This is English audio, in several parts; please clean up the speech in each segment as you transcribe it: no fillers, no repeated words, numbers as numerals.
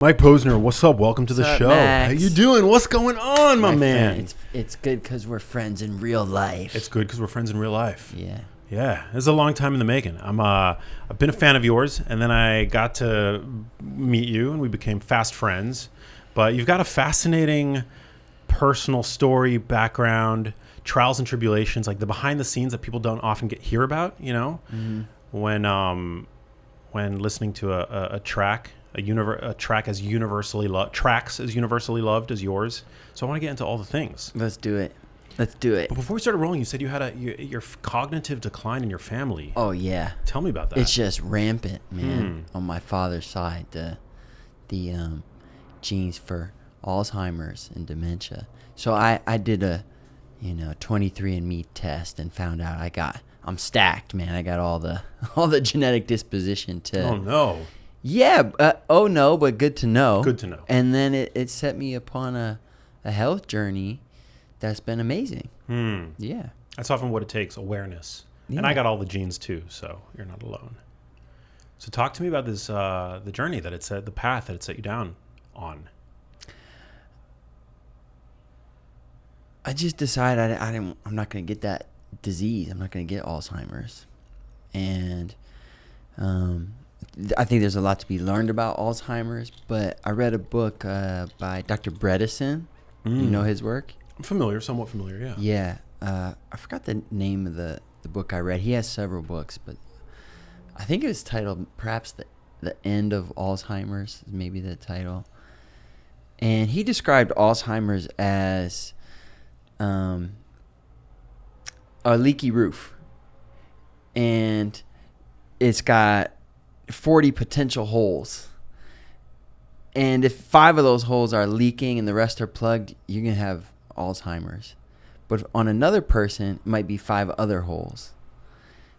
Mike Posner, what's up? Welcome to the show. Max? How you doing? What's going on, my man? Friend, it's good because we're friends in real life. It's good because we're friends in real life. Yeah. Yeah, this is a long time in the making. I've been a fan of yours, and then I got to meet you, and we became fast friends. But you've got a fascinating personal story, background, trials and tribulations, like the behind the scenes that people don't often hear about. You know, when listening to a track. A track as universally tracks as universally loved as yours. So I want to get into all the things. Let's do it. But before we started rolling, you said you had your cognitive decline in your family. Oh yeah. Tell me about that. It's just rampant, man. On my father's side, the genes for Alzheimer's and dementia. So I did a 23andMe test and found out I'm stacked, man. I got all the genetic disposition to. Oh no. Yeah. Oh no, but good to know. Good to know. And then it set me upon a health journey that's been amazing. Yeah. That's often what it takes, awareness. Yeah. And I got all the genes too, so you're not alone. So talk to me about this, the journey that the path that it set you down on. I just decided I'm not going to get that disease. I'm not going to get Alzheimer's. And I think there's a lot to be learned about Alzheimer's, but I read a book by Dr. Bredesen. You know his work? I'm familiar, somewhat familiar, yeah. Yeah. I forgot the name of the book I read. He has several books, but I think it was titled perhaps The End of Alzheimer's, is maybe the title. And he described Alzheimer's as a leaky roof. And it's got 40 potential holes, and if 5 of those holes are leaking and the rest are plugged, you're gonna have Alzheimer's. But on another person, it might be 5 other holes.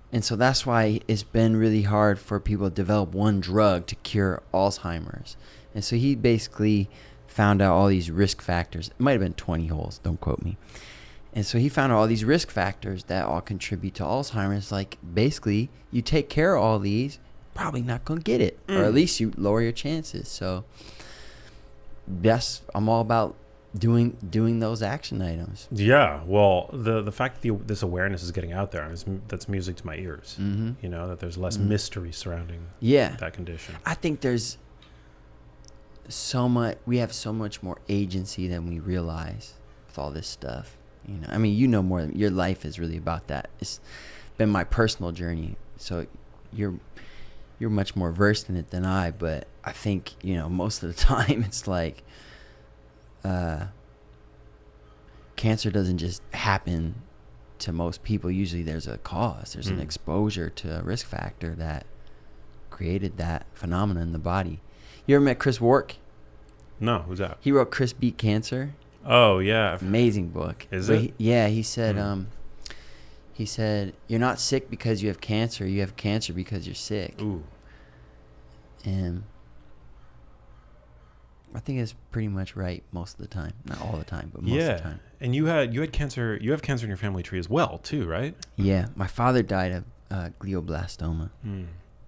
And so that's why it's been really hard for people to develop one drug to cure Alzheimer's. And so he basically found out all these risk factors. It might have been 20 holes, don't quote me. And so he found out all these risk factors that all contribute to Alzheimer's. Like, basically, you take care of all these, probably not going to get it, or at least you lower your chances. So yes, I'm all about doing those action items. Yeah, well, the fact that this awareness is getting out there, that's music to my ears. You know, that there's less mystery surrounding that condition. I think there's we have so much more agency than we realize with all this stuff. You know, I mean, more than your life is really about that. It's been my personal journey, so you're much more versed in it than I, but I think, most of the time it's like cancer doesn't just happen to most people. Usually there's a cause. There's an exposure to a risk factor that created that phenomenon in the body. You ever met Chris Wark? No, who's that? He wrote Chris Beat Cancer. Oh, yeah. Amazing book. Is it? He said, you're not sick because you have cancer. You have cancer because you're sick. Ooh. And I think it's pretty much right most of the time. Not all the time, but most of the time. And you had cancer. You have cancer in your family tree as well, too, right? Yeah. My father died of glioblastoma.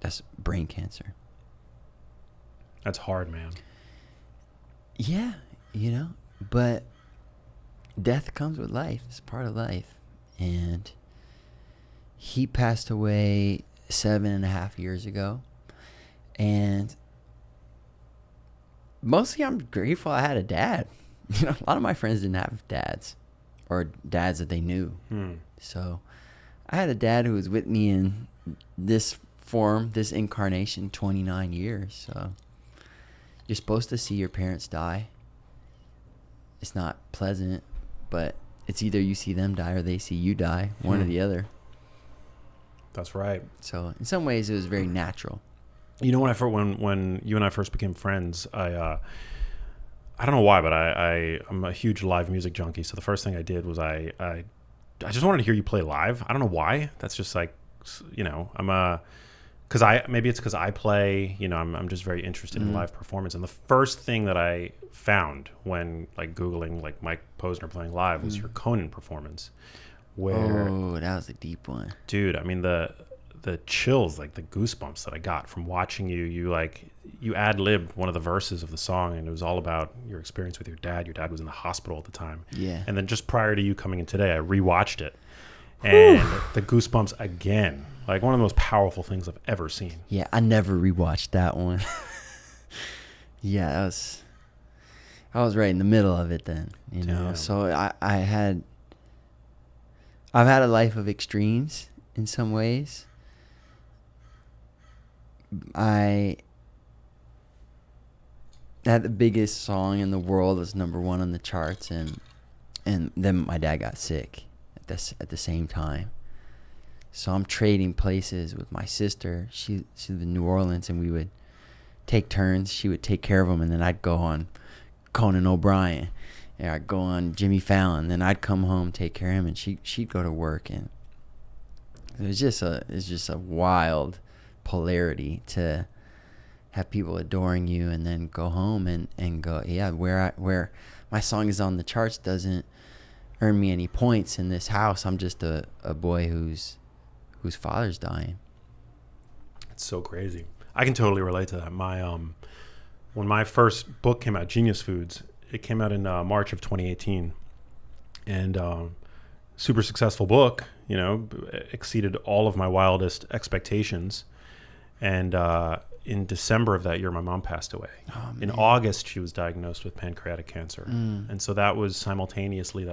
That's brain cancer. That's hard, man. Yeah, but death comes with life. It's part of life. And he passed away 7.5 years ago. And mostly I'm grateful I had a dad. A lot of my friends didn't have dads or dads that they knew. So I had a dad who was with me in this form, this incarnation, 29 years. So you're supposed to see your parents die. It's not pleasant, but it's either you see them die or they see you die, one or the other. That's right. So in some ways, it was very natural. When you and I first became friends, I don't know why, but I'm a huge live music junkie. So the first thing I did was I just wanted to hear you play live. I don't know why. That's just like, maybe it's because I play, I'm just very interested in live performance. And the first thing that I found when Googling Mike Posner playing live was your Conan performance. Where, oh, that was a deep one. Dude, I mean, the the chills, like the goosebumps that I got from watching you. You ad-libbed one of the verses of the song, and it was all about your experience with your dad. Your dad was in the hospital at the time. Yeah. And then just prior to you coming in today, I rewatched it, and the goosebumps again. Like one of the most powerful things I've ever seen. Yeah, I never rewatched that one. Yeah, I was right in the middle of it then, you know. Damn. So I've had a life of extremes in some ways. I had the biggest song in the world as #1 on the charts, and then my dad got sick at the same time. So I'm trading places with my sister. She lived in New Orleans, and we would take turns. She would take care of him, and then I'd go on Conan O'Brien, and I'd go on Jimmy Fallon. Then I'd come home, take care of him, and she'd go to work. And it's just a wild polarity to have people adoring you, and then go home and go, yeah, where my song is on the charts doesn't earn me any points in this house. I'm just a boy whose father's dying. It's so crazy. I can totally relate to that. When my first book came out, Genius Foods, it came out in March of 2018, and super successful book. You know, exceeded all of my wildest expectations. And in December of that year, my mom passed away. Oh, in August, she was diagnosed with pancreatic cancer, and so that was simultaneously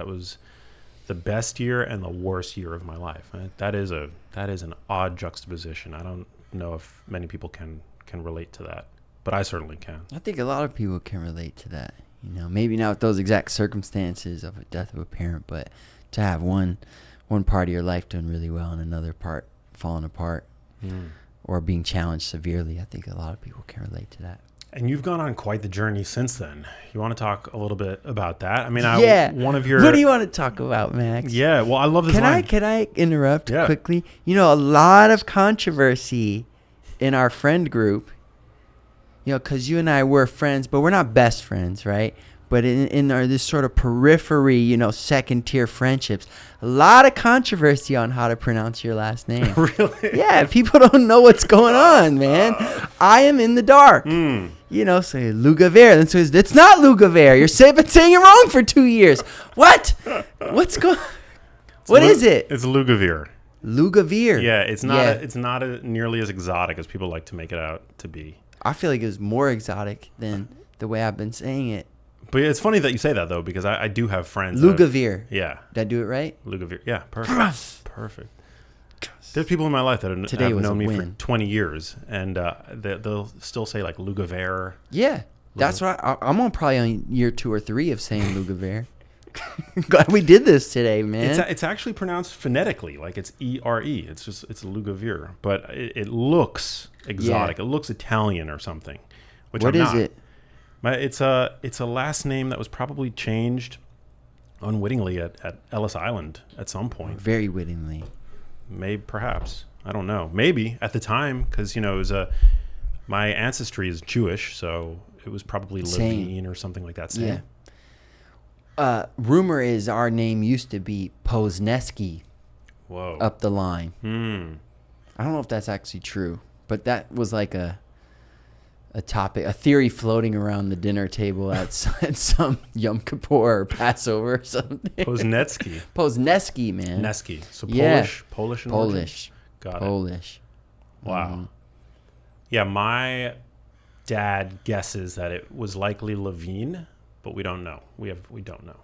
the best year and the worst year of my life. That is an odd juxtaposition. I don't know if many people can relate to that, but I certainly can. I think a lot of people can relate to that. You know, maybe not with those exact circumstances of a death of a parent, but to have one part of your life doing really well and another part falling apart, or being challenged severely. I think a lot of people can relate to that. And you've gone on quite the journey since then. You want to talk a little bit about that? I mean, one of your... What do you want to talk about, Max? Yeah, well, I love this line. Can I interrupt quickly? You know, a lot of controversy in our friend group, you know, because you and I were friends, but we're not best friends, right? But in our this sort of periphery, you know, second-tier friendships, a lot of controversy on how to pronounce your last name. Really? Yeah, people don't know what's going on, man. I am in the dark. You know, say Lugavere. Then says, it's not Lugavere. You're been saying it wrong for 2 years. What? What's going on? What is it? It's Lugavere. Lugavere. Yeah, it's not nearly as exotic as people like to make it out to be. I feel like it was more exotic than the way I've been saying it. But it's funny that you say that, though, because I do have friends. Lugavere. Yeah. Did I do it right? Lugavere. Yeah, perfect. Perfect. There's people in my life that have known me for 20 years, and they'll still say, like, Lugavere. Yeah. That's what I'm probably on year 2 or 3 of saying Lugavere. Glad we did this today, man. It's actually pronounced phonetically, like it's E-R-E. It's Lugavere. But it looks exotic. Yeah. It looks Italian or something, which I'm not. What is it? It's a last name that was probably changed unwittingly at Ellis Island at some point. Very wittingly. Maybe, perhaps. I don't know. Maybe at the time, because it was my ancestry is Jewish, so it was probably Levine or something like that. Same. Yeah. Rumor is our name used to be Posneski. Whoa. Up the line. I don't know if that's actually true, but that was like a topic, a theory floating around the dinner table at some Yom Kippur or Passover or something. Posneski, man. Neski. So Polish and Polish. Got it. Polish. Wow. Yeah, my dad guesses that it was likely Levine, but we don't know. We don't know.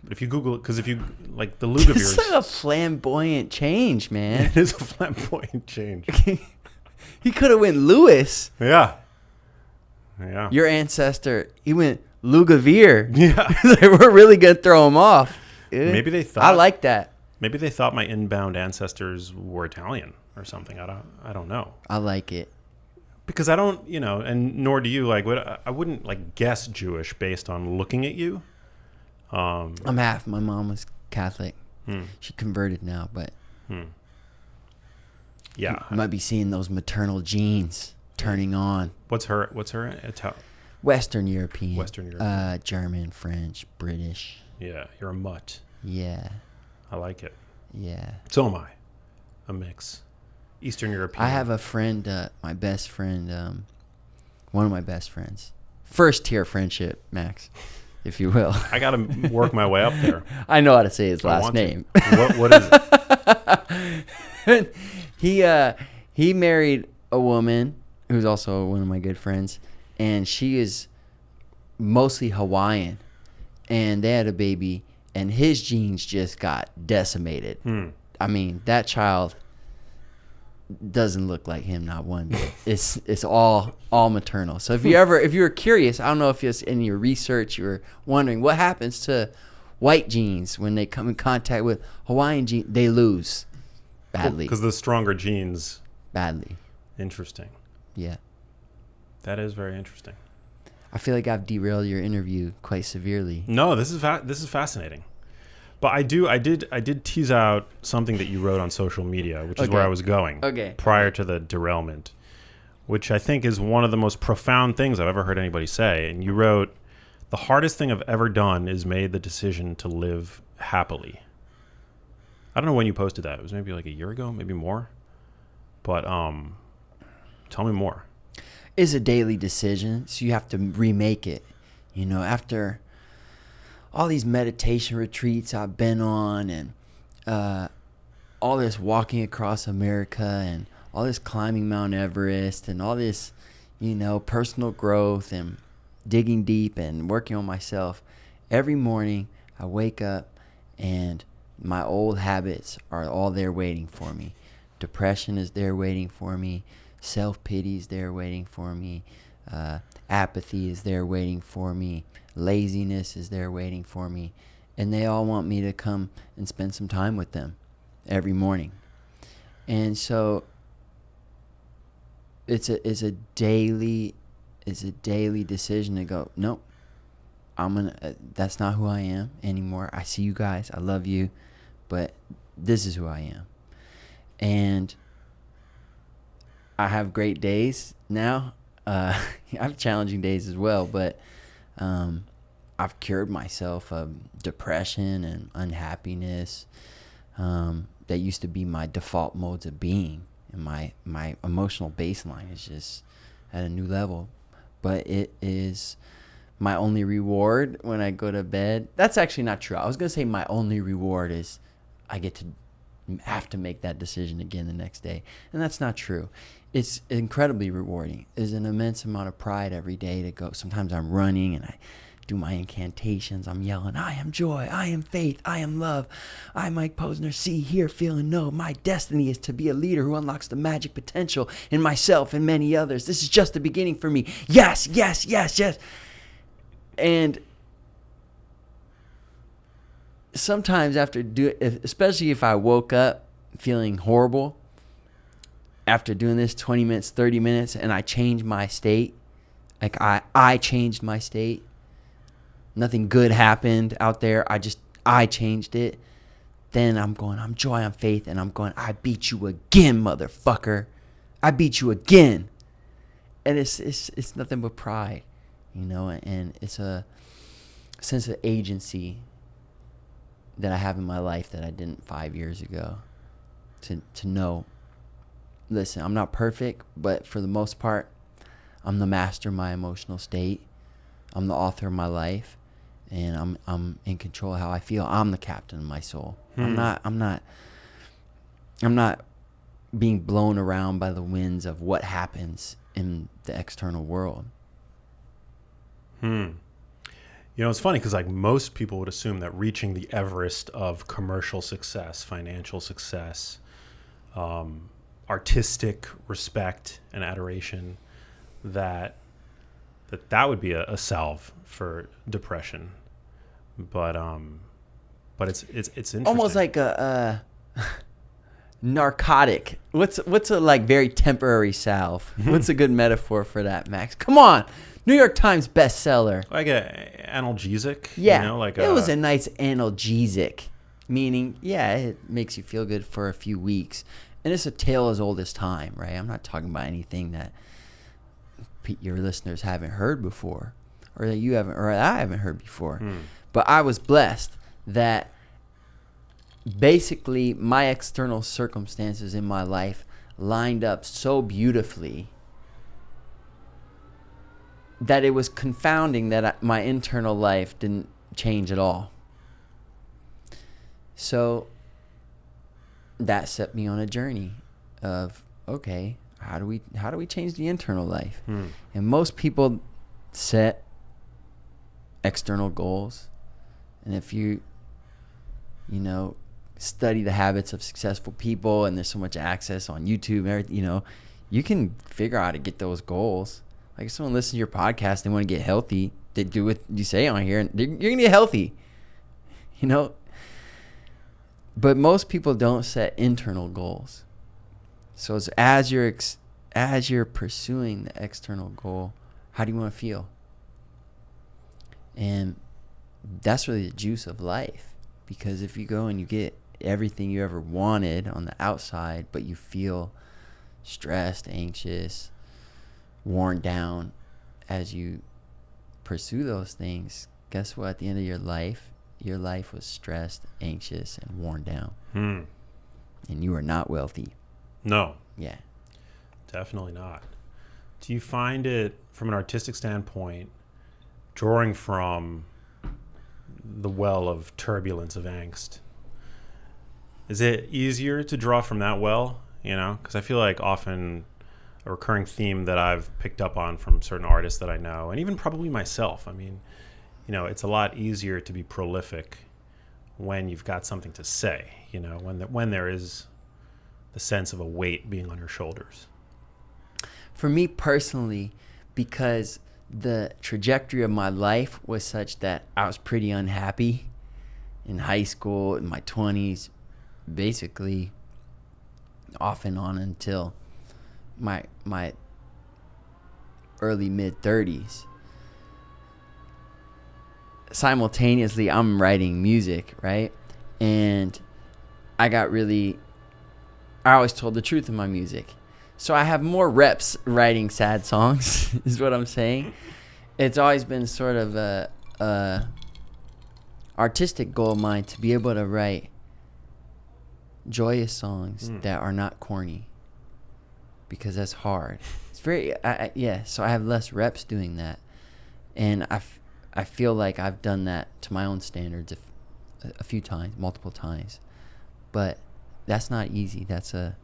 But if you Google it, because if you like the Lugavere, it's like a flamboyant change, man. It is a flamboyant change. He could have went Lewis. Yeah. Your ancestor, he went Lugavere. Yeah. We're really gonna throw him off. Maybe they thought. I like that. Maybe they thought my inbound ancestors were Italian or something. I don't know. I like it. Because I don't, and nor do you. Like, I wouldn't like guess Jewish based on looking at you. I'm half. My mom was Catholic. She converted now, but yeah, you might be seeing those maternal genes turning on. What's her? Western European. Western European. German, French, British. Yeah, you're a mutt. Yeah. I like it. Yeah. So am I. A mix. Eastern European. I have a friend, my best friend, one of my best friends. First tier friendship, Max, if you will. I got to work my way up there. I know how to say his last name. What is it? He married a woman who's also one of my good friends, and she is mostly Hawaiian, and they had a baby, and his genes just got decimated. I mean, that child doesn't look like him, not one bit. It's all maternal. So if you were curious, I don't know if it's in your research, you were wondering what happens to white genes when they come in contact with Hawaiian genes. They lose badly. Because the stronger genes. Badly. Interesting. Yeah. That is very interesting. I feel like I've derailed your interview quite severely. No, this is fascinating. But I did tease out something that you wrote on social media, which is where I was going. Prior to the derailment, which I think is one of the most profound things I've ever heard anybody say. And you wrote, "The hardest thing I've ever done is made the decision to live happily." I don't know when you posted that. It was maybe like a year ago, maybe more. But tell me more. It's a daily decision, so you have to remake it. You know, after all these meditation retreats I've been on, and all this walking across America, and all this climbing Mount Everest, and all this, you know, personal growth and digging deep and working on myself. Every morning I wake up and my old habits are all there waiting for me. Depression is there waiting for me. Self-pity is there waiting for me. Apathy is there waiting for me. Laziness is there waiting for me. And they all want me to come and spend some time with them every morning. And so it's a daily decision to go, nope, that's not who I am anymore. I see you guys, I love you, but this is who I am. And I have great days now. I have challenging days as well, but I've cured myself of depression and unhappiness that used to be my default modes of being, and my emotional baseline is just at a new level. But it is my only reward when I go to bed. That's actually not true. I was going to say my only reward is I get to have to make that decision again the next day. And that's not true. It's incredibly rewarding. There's an immense amount of pride every day to go. Sometimes I'm running and I do my incantations. I'm yelling, I am joy, I am faith, I am love. I, Mike Posner, see, hear, feel, and know. My destiny is to be a leader who unlocks the magic potential in myself and many others. This is just the beginning for me. Yes, yes, yes, yes. And sometimes especially if I woke up feeling horrible after doing this 20 minutes, 30 minutes, and I changed my state, like I changed my state. Nothing good happened out there. I changed it. Then I'm going, I'm joy, I'm faith, and I'm going, I beat you again, motherfucker. I beat you again. And it's nothing but pride, you know, and it's a sense of agency that I have in my life that I didn't 5 years ago. To know, listen, I'm not perfect, but for the most part, I'm the master of my emotional state. I'm the author of my life, and I'm in control of how I feel. I'm the captain of my soul. I'm not being blown around by the winds of what happens in the external world. You know, it's funny because like most people would assume that reaching the Everest of commercial success, financial success, artistic respect and adoration, that would be a salve for depression. But it's interesting. Almost like a narcotic. What's a like very temporary salve? What's a good metaphor for that, Max? Come on. New York Times bestseller. Like a analgesic. Yeah. You know, like it was a nice analgesic, meaning, yeah, it makes you feel good for a few weeks. And it's a tale as old as time, right? I'm not talking about anything that your listeners haven't heard before, or that you haven't, or I haven't heard before. But I was blessed that basically my external circumstances in my life lined up so beautifully that it was confounding that my internal life didn't change at all. So that set me on a journey of, okay, how do we change the internal life? And most people set external goals, and if you study the habits of successful people, and there's so much access on YouTube and everything, you can figure out how to get those goals. Like if someone listens to your podcast, they want to get healthy, they do what you say on here, and you're gonna get healthy, But most people don't set internal goals. So it's as you're pursuing the external goal, how do you want to feel? And that's really the juice of life. Because if you go and you get everything you ever wanted on the outside, but you feel stressed, anxious, worn down as you pursue those things, guess what? At the end of your life was stressed, anxious, and worn down. And you are not wealthy. No. Yeah. Definitely not. Do you find it, from an artistic standpoint, drawing from the well of turbulence, of angst, is it easier to draw from that well? Because I feel like often a recurring theme that I've picked up on from certain artists that I know, and even probably myself, it's a lot easier to be prolific when you've got something to say, when there is the sense of a weight being on your shoulders. For me personally, because the trajectory of my life was such that I was pretty unhappy in high school, in my 20s, basically off and on until my early mid 30s. Simultaneously, I'm writing music, right? And I always told the truth in my music. So I have more reps writing sad songs, is what I'm saying. It's always been sort of a artistic goal of mine to be able to write joyous songs that are not corny, because that's hard. It's very, so I have less reps doing that. And I feel like I've done that to my own standards a few times, multiple times. But that's not easy. That's an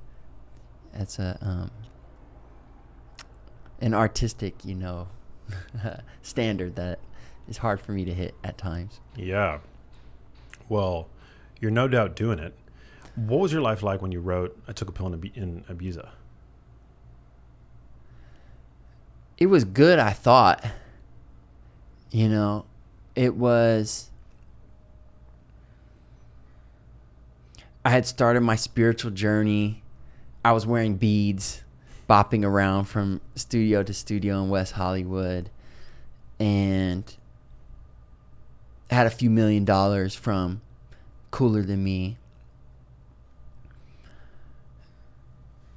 artistic, standard that is hard for me to hit at times. Yeah. Well, you're no doubt doing it. What was your life like when you wrote I Took a Pill in Ibiza? It was good, I thought. It was... I had started my spiritual journey. I was wearing beads, bopping around from studio to studio in West Hollywood, and had a few $1 million from Cooler Than Me.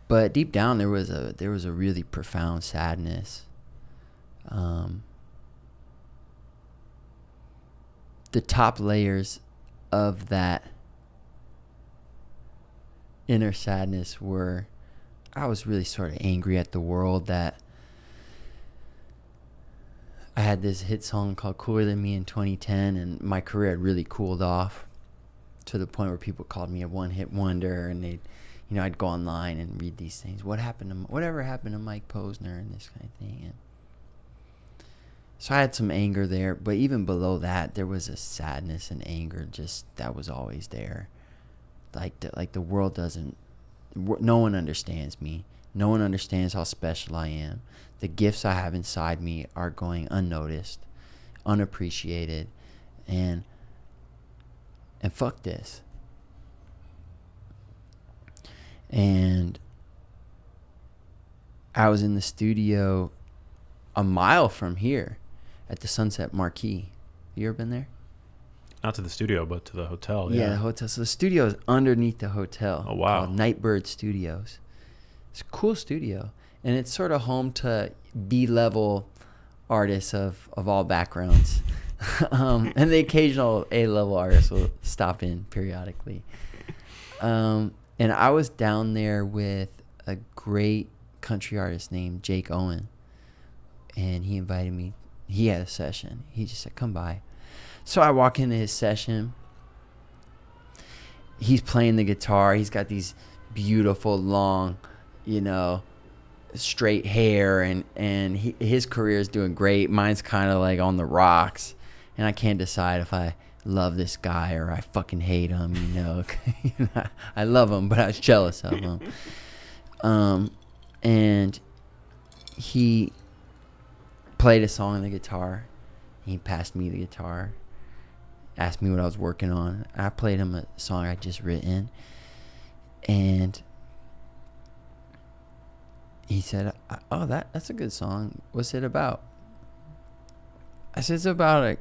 But deep down, there was a really profound sadness. The top layers of that inner sadness were, I was really sort of angry at the world that I had this hit song called Cooler Than Me in 2010, and my career had really cooled off to the point where people called me a one-hit wonder, and they'd, I'd go online and read these things. Whatever happened to Mike Posner and this kind of thing. And so I had some anger there, but even below that, there was a sadness and anger just that was always there. Like the world doesn't, no one understands me. No one understands how special I am. The gifts I have inside me are going unnoticed, unappreciated, and fuck this. And I was in the studio a mile from here at the Sunset Marquee. You ever been there? Not to the studio, but to the hotel. Yeah, the hotel. So the studio is underneath the hotel. Oh, wow. Called Nightbird Studios. It's a cool studio. And it's sort of home to B-level artists of all backgrounds. And the occasional A-level artist will stop in periodically. And I was down there with a great country artist named Jake Owen, and he invited me. He had a session. He just said, come by. So I walk into his session. He's playing the guitar. He's got these beautiful, long, straight hair, and his career is doing great. Mine's kind of like on the rocks, and I can't decide if I love this guy or I fucking hate him, I love him, but I was jealous of him. And he played a song on the guitar. He passed me the guitar, asked me what I was working on. I played him a song I just written, and he said, oh, that's a good song. What's it about? I said, it's about a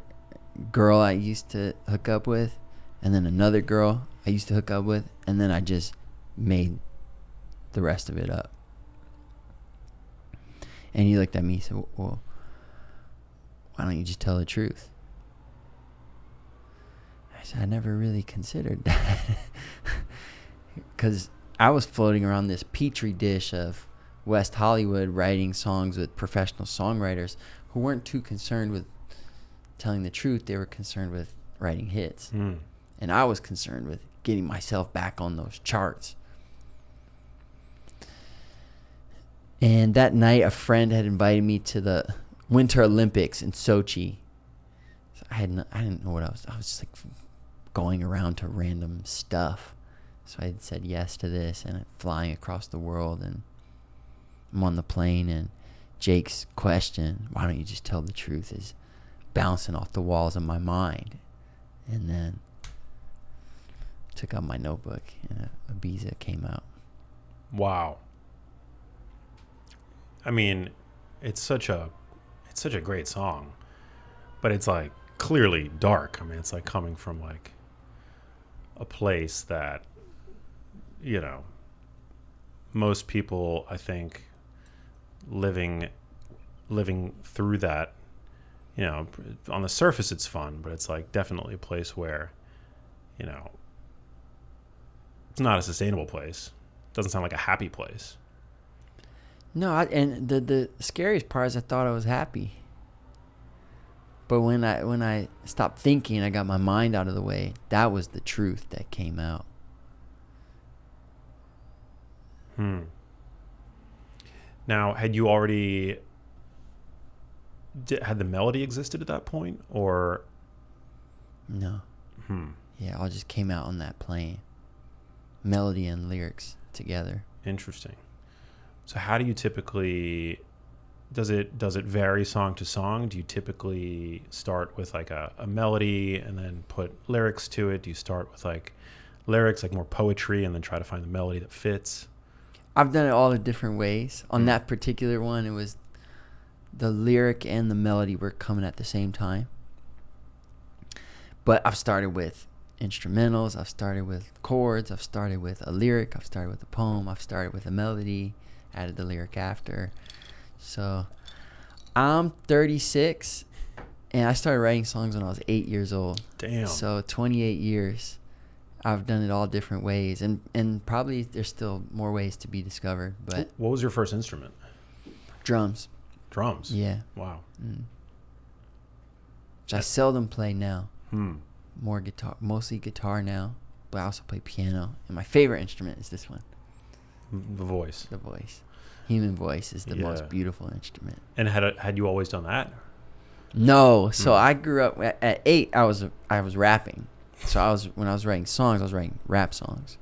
girl I used to hook up with, and then another girl I used to hook up with, and then I just made the rest of it up. And he looked at me and said, well, why don't you just tell the truth? I said, I never really considered that. Because I was floating around this petri dish of West Hollywood writing songs with professional songwriters who weren't too concerned with telling the truth. They were concerned with writing hits. And I was concerned with getting myself back on those charts. And that night, a friend had invited me to the Winter Olympics in Sochi. So I didn't know what I was just like going around to random stuff. So I had said yes to this, and I'm flying across the world, and I'm on the plane, and Jake's question, why don't you just tell the truth, is bouncing off the walls of my mind. And then took out my notebook, and Ibiza came out. Wow. I mean, it's such a great song, but it's like clearly dark. I mean, it's like coming from like a place that, most people, I think, living through that, on the surface it's fun, but it's like definitely a place where, it's not a sustainable place. It doesn't sound like a happy place. No, and the scariest part is I thought I was happy. But when I stopped thinking, I got my mind out of the way, that was the truth that came out. Now, had you already... had the melody existed at that point, or... No. Yeah, it all just came out on that plane. Melody and lyrics together. Interesting. So how do you typically... Does it vary song to song? Do you typically start with like a melody and then put lyrics to it? Do you start with like lyrics, like more poetry, and then try to find the melody that fits? I've done it all the different ways. On that particular one, it was the lyric and the melody were coming at the same time. But I've started with instrumentals. I've started with chords. I've started with a lyric. I've started with a poem. I've started with a melody, added the lyric after. So I'm 36, and I started writing songs when I was 8 years old. Damn. So 28 years. I've done it all different ways, and probably there's still more ways to be discovered. But what was your first instrument? Drums. Drums? Yeah. Wow. Which I seldom play now. More guitar, mostly guitar now, but I also play piano. And my favorite instrument is this one. The voice. The voice. Human voice is the most beautiful instrument. And had you always done that? No. So I grew up at 8. I was rapping. So when I was writing songs, I was writing rap songs,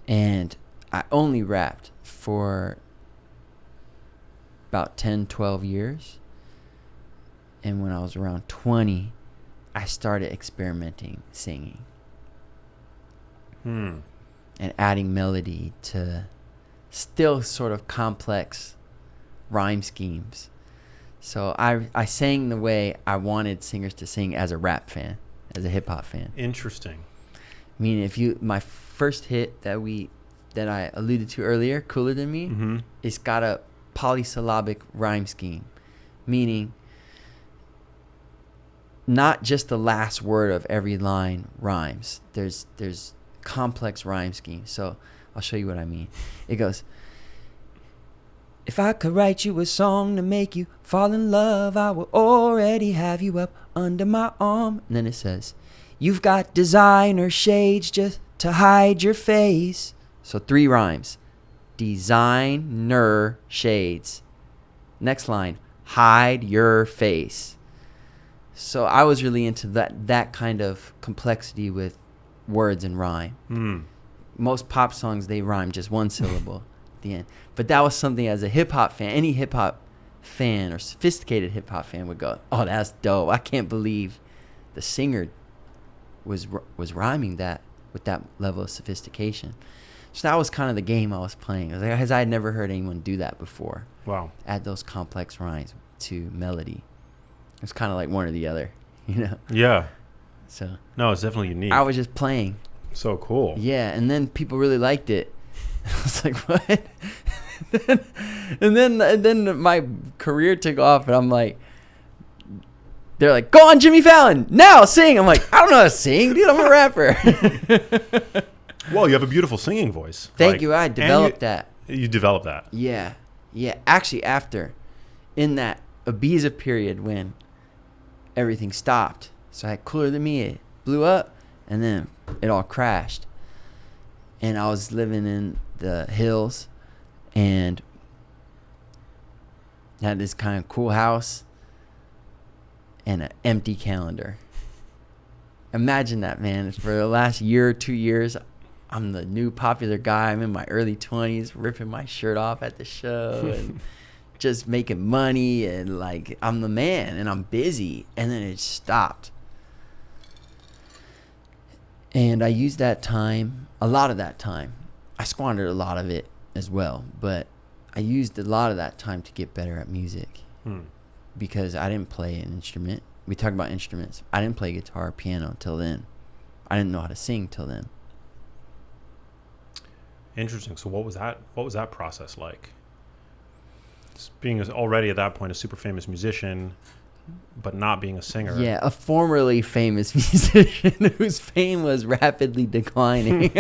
and I only rapped for about 10, 12 years. And when I was around 20, I started experimenting singing and adding melody to still sort of complex rhyme schemes. So I sang the way I wanted singers to sing as a rap fan, as a hip hop fan. Interesting. I mean, my first hit that I alluded to earlier, Cooler Than Me, it's got a polysyllabic rhyme scheme, meaning not just the last word of every line rhymes. There's complex rhyme schemes. So I'll show you what I mean. It goes, If I could write you a song to make you fall in love, I would already have you up under my arm. And then it says, you've got designer shades just to hide your face. So 3 rhymes. Designer shades. Next line, hide your face. So I was really into that kind of complexity with words and rhyme. Most pop songs, they rhyme just one syllable at the end. But that was something as a hip-hop fan, any hip-hop fan or sophisticated hip-hop fan would go, oh, that's dope. I can't believe the singer was rhyming that with that level of sophistication. So that was kind of the game I was playing, because I had never heard anyone do that before. Wow. Add those complex rhymes to melody. It's kind of like one or the other, you know? Yeah. So No, it's definitely unique. I was just playing. So cool. Yeah, and then people really liked it. I was like, what? and then my career took off, and I'm like, they're like, go on Jimmy Fallon, now sing. I'm like, I don't know how to sing, dude. I'm a rapper. Well, you have a beautiful singing voice. Thank you. I developed that. You developed that. Yeah. Actually, in that Ibiza period when everything stopped, so I had Cooler Than Me, it blew up, and then it all crashed. And I was living in the hills and had this kind of cool house and an empty calendar. Imagine that, man. For the last year or 2 years, I'm the new popular guy. I'm in my early 20s, ripping my shirt off at the show and just making money, and like I'm the man and I'm busy. And then it stopped. And I used that time, a lot of that time. I squandered a lot of it as well, but I used a lot of that time to get better at music because I didn't play an instrument. We talk about instruments. I didn't play guitar or piano until then. I didn't know how to sing till then. Interesting. So what was that process like? Just being already at that point a super famous musician, but not being a singer. Yeah, a formerly famous musician whose fame was rapidly declining,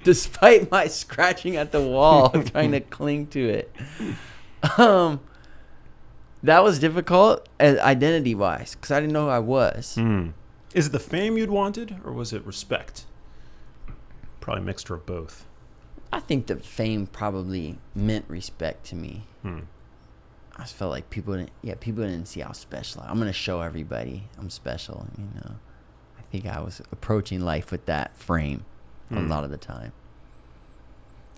despite my scratching at the wall trying to cling to it. That was difficult identity-wise because I didn't know who I was. Is it the fame you'd wanted, or was it respect? Probably a mixture of both. I think the fame probably meant respect to me. I just felt like people didn't see how special I'm gonna show everybody I'm special. You know, I think I was approaching life with that frame a lot of the time.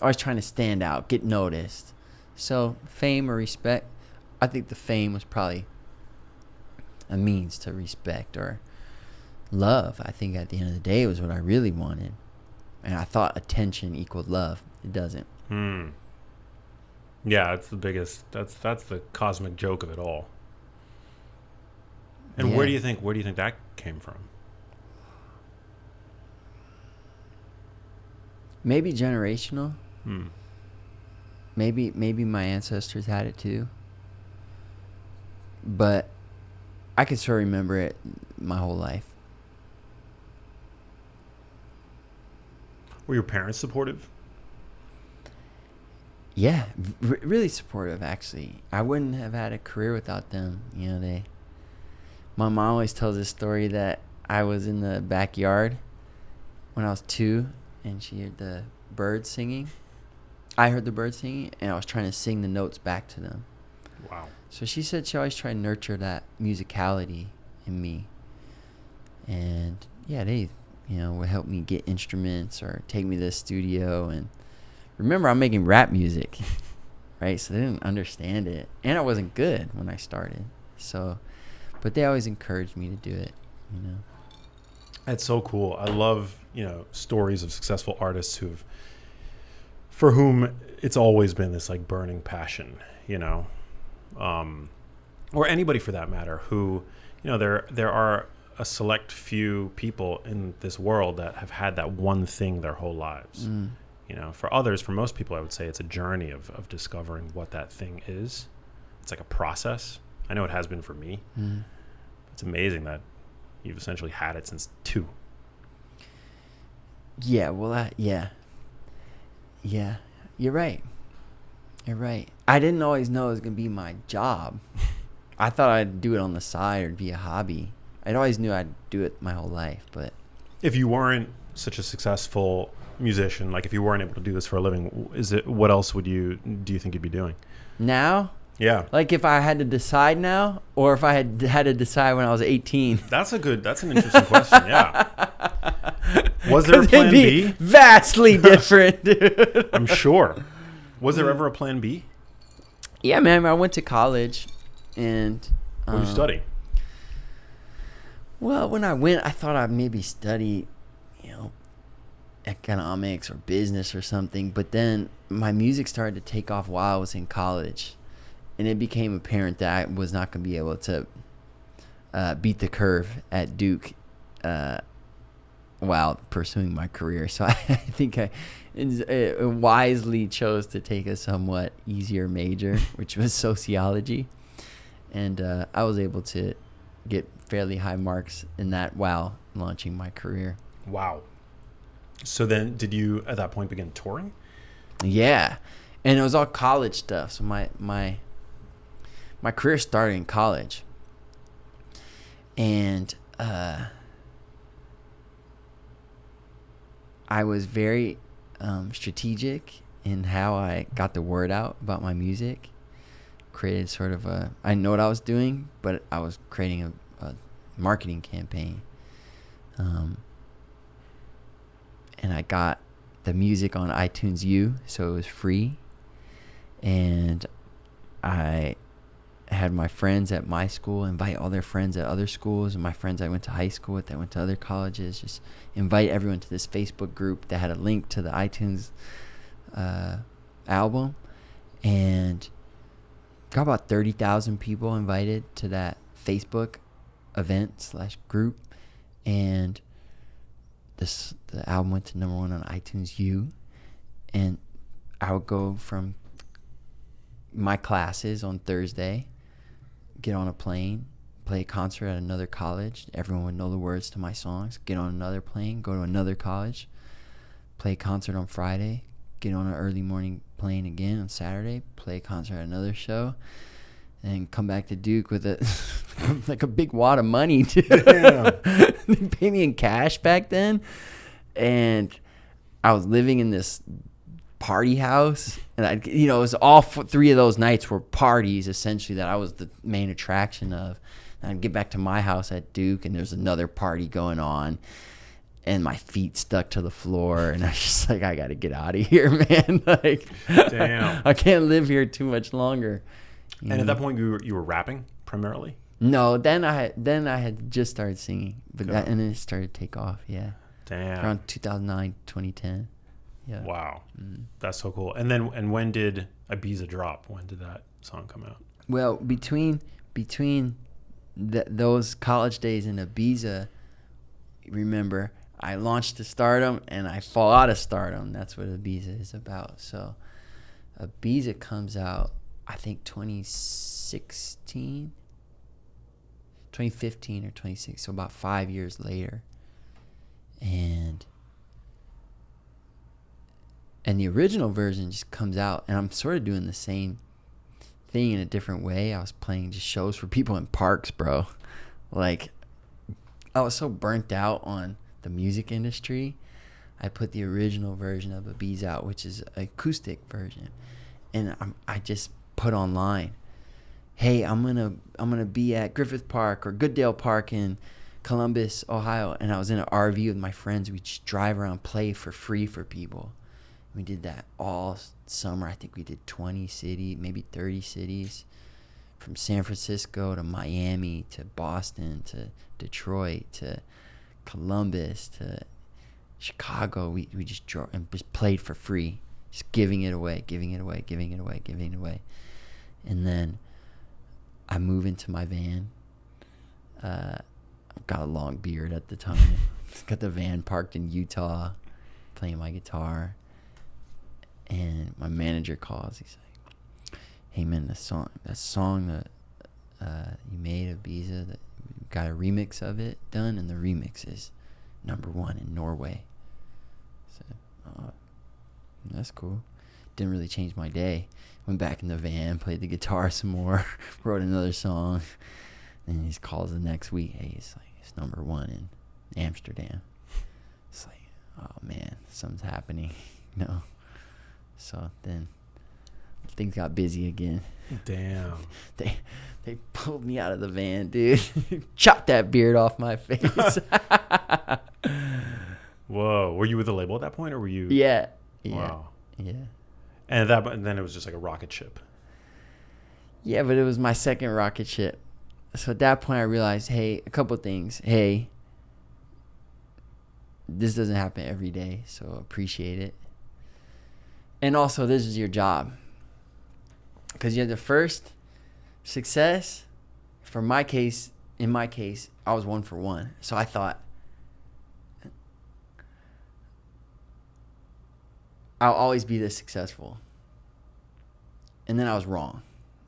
I was trying to stand out, get noticed. So fame or respect, I think the fame was probably a means to respect or love. I think at the end of the day it was what I really wanted. And I thought attention equaled love. It doesn't. Yeah, that's the biggest. That's the cosmic joke of it all. And Yeah. where do you think that came from? Maybe generational. Maybe my ancestors had it too. But I can still remember it my whole life. Were your parents supportive? Yeah, really supportive, actually. I wouldn't have had a career without them. You know, my mom always tells this story that I was in the backyard when I was 2, and she heard the birds singing. I heard the birds singing, and I was trying to sing the notes back to them. Wow. So she said she always tried to nurture that musicality in me. And, yeah, they, would help me get instruments or take me to the studio. And remember, I'm making rap music, right? So they didn't understand it. And I wasn't good when I started. So, but they always encouraged me to do it, That's so cool. I love, stories of successful artists for whom it's always been this like burning passion, or anybody for that matter who, there are a select few people in this world that have had that one thing their whole lives. For others, for most people, I would say it's a journey of discovering what that thing is. It's like a process. I know it has been for me. It's amazing that you've essentially had it since 2. Yeah, well, yeah, you're right. You're right. I didn't always know it was going to be my job. I thought I'd do it on the side or be a hobby. I'd always knew I'd do it my whole life, but If you weren't such a successful musician, like if you weren't able to do this for a living, what else do you think you'd be doing? now, Yeah. like if I had to decide now, or if I had to decide when I was 18. That's an interesting question. Yeah. Was there a plan It'd be B? vastly different, dude. I'm sure. Was there ever a plan B? Yeah, man. I went to college, and What did you study? well, when I went, I thought I'd maybe study, economics or business or something. But then my music started to take off while I was in college, and it became apparent that I was not going to be able to beat the curve at Duke while pursuing my career. So I think I wisely chose to take a somewhat easier major, which was sociology. And I was able to get fairly high marks in that while launching my career. Wow. So then did you, at that point, begin touring? Yeah. And it was all college stuff. So my career started in college. And I was very strategic in how I got the word out about my music. Created sort of I know what I was doing, but I was creating a marketing campaign. And I got the music on iTunes U, so it was free. And I had my friends at my school invite all their friends at other schools, and my friends I went to high school with that went to other colleges, just invite everyone to this Facebook group that had a link to the iTunes album, and got about 30,000 people invited to that Facebook event / group. And the album went to #1 on iTunes U. And I would go from my classes on Thursday, get on a plane, play a concert at another college. Everyone would know the words to my songs. Get on another plane, go to another college, play a concert on Friday, get on an early morning plane again on Saturday, play a concert at another show, and come back to Duke with like a big wad of money, dude. They paid me in cash back then. And I was living in this party house, and it was all 3 of those nights were parties essentially that I was the main attraction of. And I'd get back to my house at Duke, and there's another party going on, and my feet stuck to the floor, and I was just like, I gotta get out of here, man. Like, damn, I can't live here too much longer. And at that point, you were rapping primarily? No, then I had just started singing, but and then it started to take off. Yeah, damn, around 2009, 2010. Yeah. Wow, that's so cool. And when did Ibiza drop? When did that song come out? Well, between those college days in Ibiza, remember, I launched to stardom and I fall out of stardom. That's what Ibiza is about. So Ibiza comes out, I think 2015 or 2016, so about 5 years later. And the original version just comes out, and I'm sort of doing the same thing in a different way. I was playing just shows for people in parks, bro. Like, I was so burnt out on the music industry. I put the original version of Ibiza out, which is an acoustic version, and I just put online, hey, I'm gonna be at Griffith Park or Goodale Park in Columbus, Ohio. And I was in an RV with my friends. We just drive around, play for free for people. We did that all summer. I think we did 20 cities, maybe 30 cities, from San Francisco to Miami to Boston to Detroit to Columbus to Chicago. We just drove and just played for free, just giving it away. And then I move into my van. I've got a long beard at the time. Got the van parked in Utah, playing my guitar. And my manager calls. He's like, "Hey man, that song that you made, Ibiza, that we got a remix of it done, and the remix is #1 in Norway." So, oh, that's cool. didn't really change my day. Went back in the van, played the guitar some more, wrote another song. And he calls the next week. Hey, it's number 1 in Amsterdam. It's like, oh man, something's happening. So then things got busy again. Damn. They pulled me out of the van, dude. Chopped that beard off my face. Whoa. Were you with the label at that point, or were you? Yeah. Wow. Yeah. And then it was just like a rocket ship. Yeah, but it was my second rocket ship. So at that point I realized, hey, a couple things. Hey, this doesn't happen every day, so appreciate it. And also, this is your job. Because you had the first success. In my case, I was 1 for 1. So I thought, I'll always be this successful. And then I was wrong.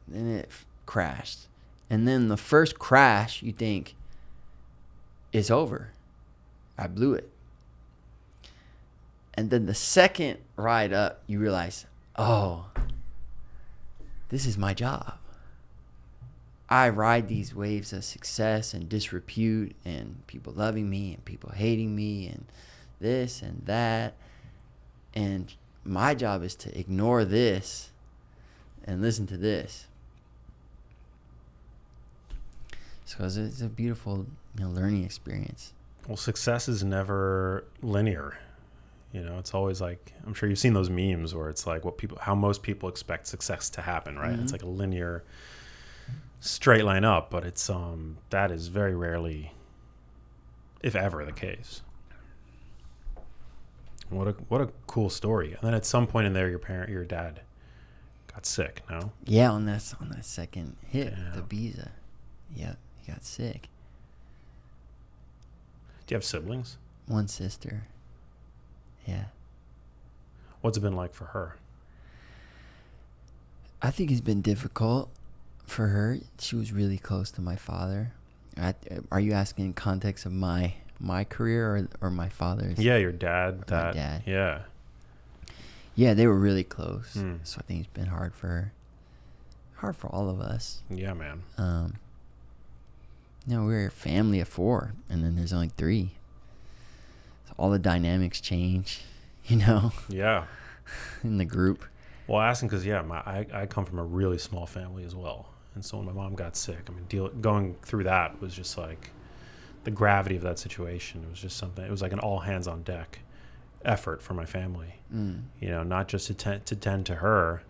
Then it crashed. And then the first crash, you think, it's over. I blew it. And then the second ride up, you realize, oh, this is my job. I ride these waves of success and disrepute and people loving me and people hating me and this and that. And my job is to ignore this and listen to this. So it's a beautiful, learning experience. Well, success is never linear. It's always like, I'm sure you've seen those memes where it's like how most people expect success to happen, right? Mm-hmm. It's like a linear, straight line up, but it's that is very rarely, if ever, the case. What a cool story. And then at some point in there, your dad got sick. No? Yeah, on that second hit, the Ibiza. Yeah, he got sick. Do you have siblings? 1 sister. Yeah. What's it been like for her? I think it's been difficult for her. She was really close to my father. Are you asking in context of my career or my father's? Yeah, your dad. My dad. Yeah. Yeah, they were really close. Mm. So I think it's been hard for her. Hard for all of us. Yeah, man. We're a family of 4, and then there's only 3. All the dynamics change, Yeah. in the group. Well, asking because, I come from a really small family as well. And so when my mom got sick, going through that was just like the gravity of that situation. It was just something, it was like an all hands on deck effort for my family. Not just to tend to her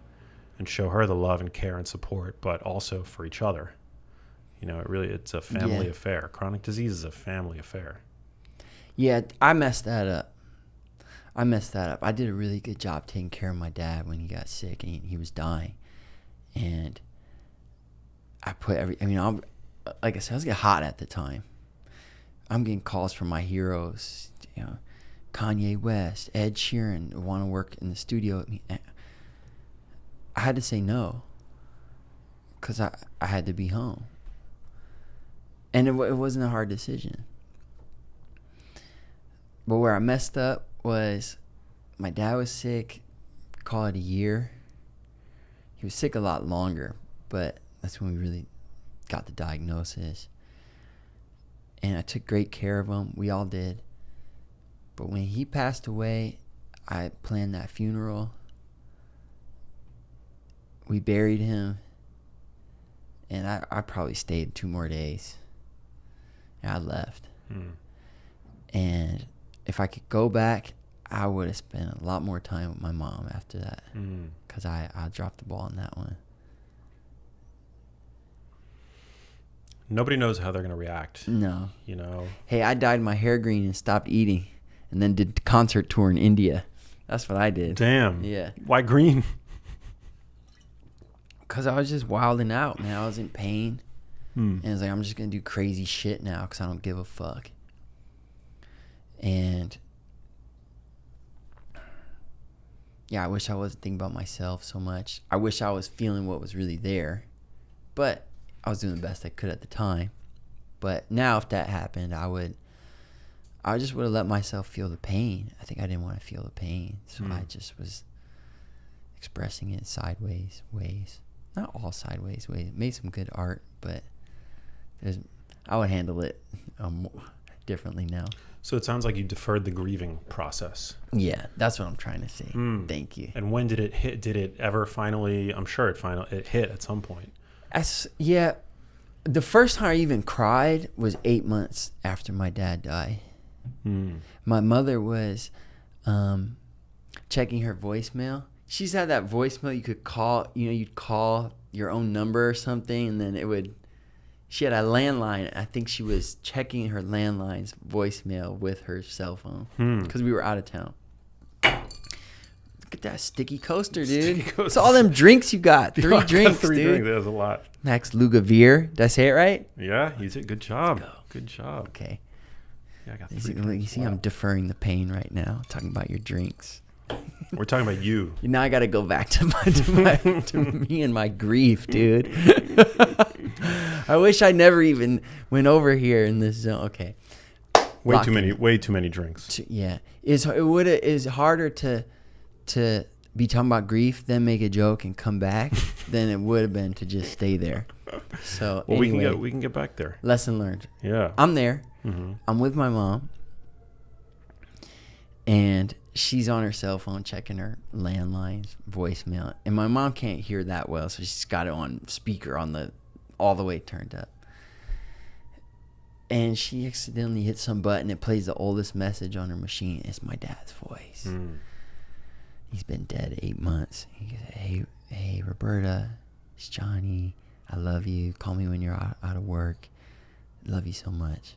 and show her the love and care and support, but also for each other. It's a family affair. Chronic disease is a family affair. Yeah, I messed that up. I did a really good job taking care of my dad when he got sick and he was dying. And I put like I said, I was getting hot at the time. I'm getting calls from my heroes, Kanye West, Ed Sheeran want to work in the studio with me. I had to say no because I had to be home. And it wasn't a hard decision. But where I messed up was my dad was sick, call it a year. He was sick a lot longer, but that's when we really got the diagnosis. And I took great care of him. We all did. But when he passed away, I planned that funeral. We buried him. And I probably stayed 2 more days. And I left. And if I could go back, I would have spent a lot more time with my mom after that. Because I dropped the ball on that one. Nobody knows how they're going to react. No. Hey, I dyed my hair green and stopped eating. And then did a concert tour in India. That's what I did. Damn. Yeah. Why green? Because I was just wilding out, man. I was in pain. And I was like, I'm just going to do crazy shit now because I don't give a fuck. And I wish I wasn't thinking about myself so much. I wish I was feeling what was really there. But I was doing the best I could at the time. But now if that happened, I just would have let myself feel the pain. I think I didn't want to feel the pain. So I just was expressing it sideways ways. Not all sideways ways. Made some good art, but I would handle it differently now. So it sounds like you deferred the grieving process. Yeah, that's what I'm trying to say. Thank you. And when did it hit? Did it ever finally? I'm sure it hit at some point. Yeah, the first time I even cried was 8 months after my dad died. My mother was checking her voicemail. She's had that voicemail you could call. You'd call your own number or something, and then it would. She had a landline. I think she was checking her landline's voicemail with her cell phone because we were out of town. Look at that sticky coaster, dude. It's all them drinks you got. Three drinks, dude. That was a lot. Max Lugavere. Did I say it right? Yeah, you did. Good job. Good job. Okay. Yeah, I got You see, I'm deferring the pain right now, talking about your drinks. We're talking about you. Now I got to go back to me and my grief, dude. I wish I never even went over here in this zone. Okay. Way too many drinks. Yeah. It's harder to be talking about grief, then make a joke and come back than it would have been to just stay there. So well, anyway, we can get back there. Lesson learned. Yeah. I'm there. I'm with my mom. And she's on her cell phone checking her landline's voicemail. And my mom can't hear that well, so she's got it on speaker all the way turned up. And she accidentally hit some button. It plays the oldest message on her machine. It's my dad's voice. He's been dead 8 months. He goes, hey, Roberta, it's Johnny. I love you. Call me when you're out of work. Love you so much.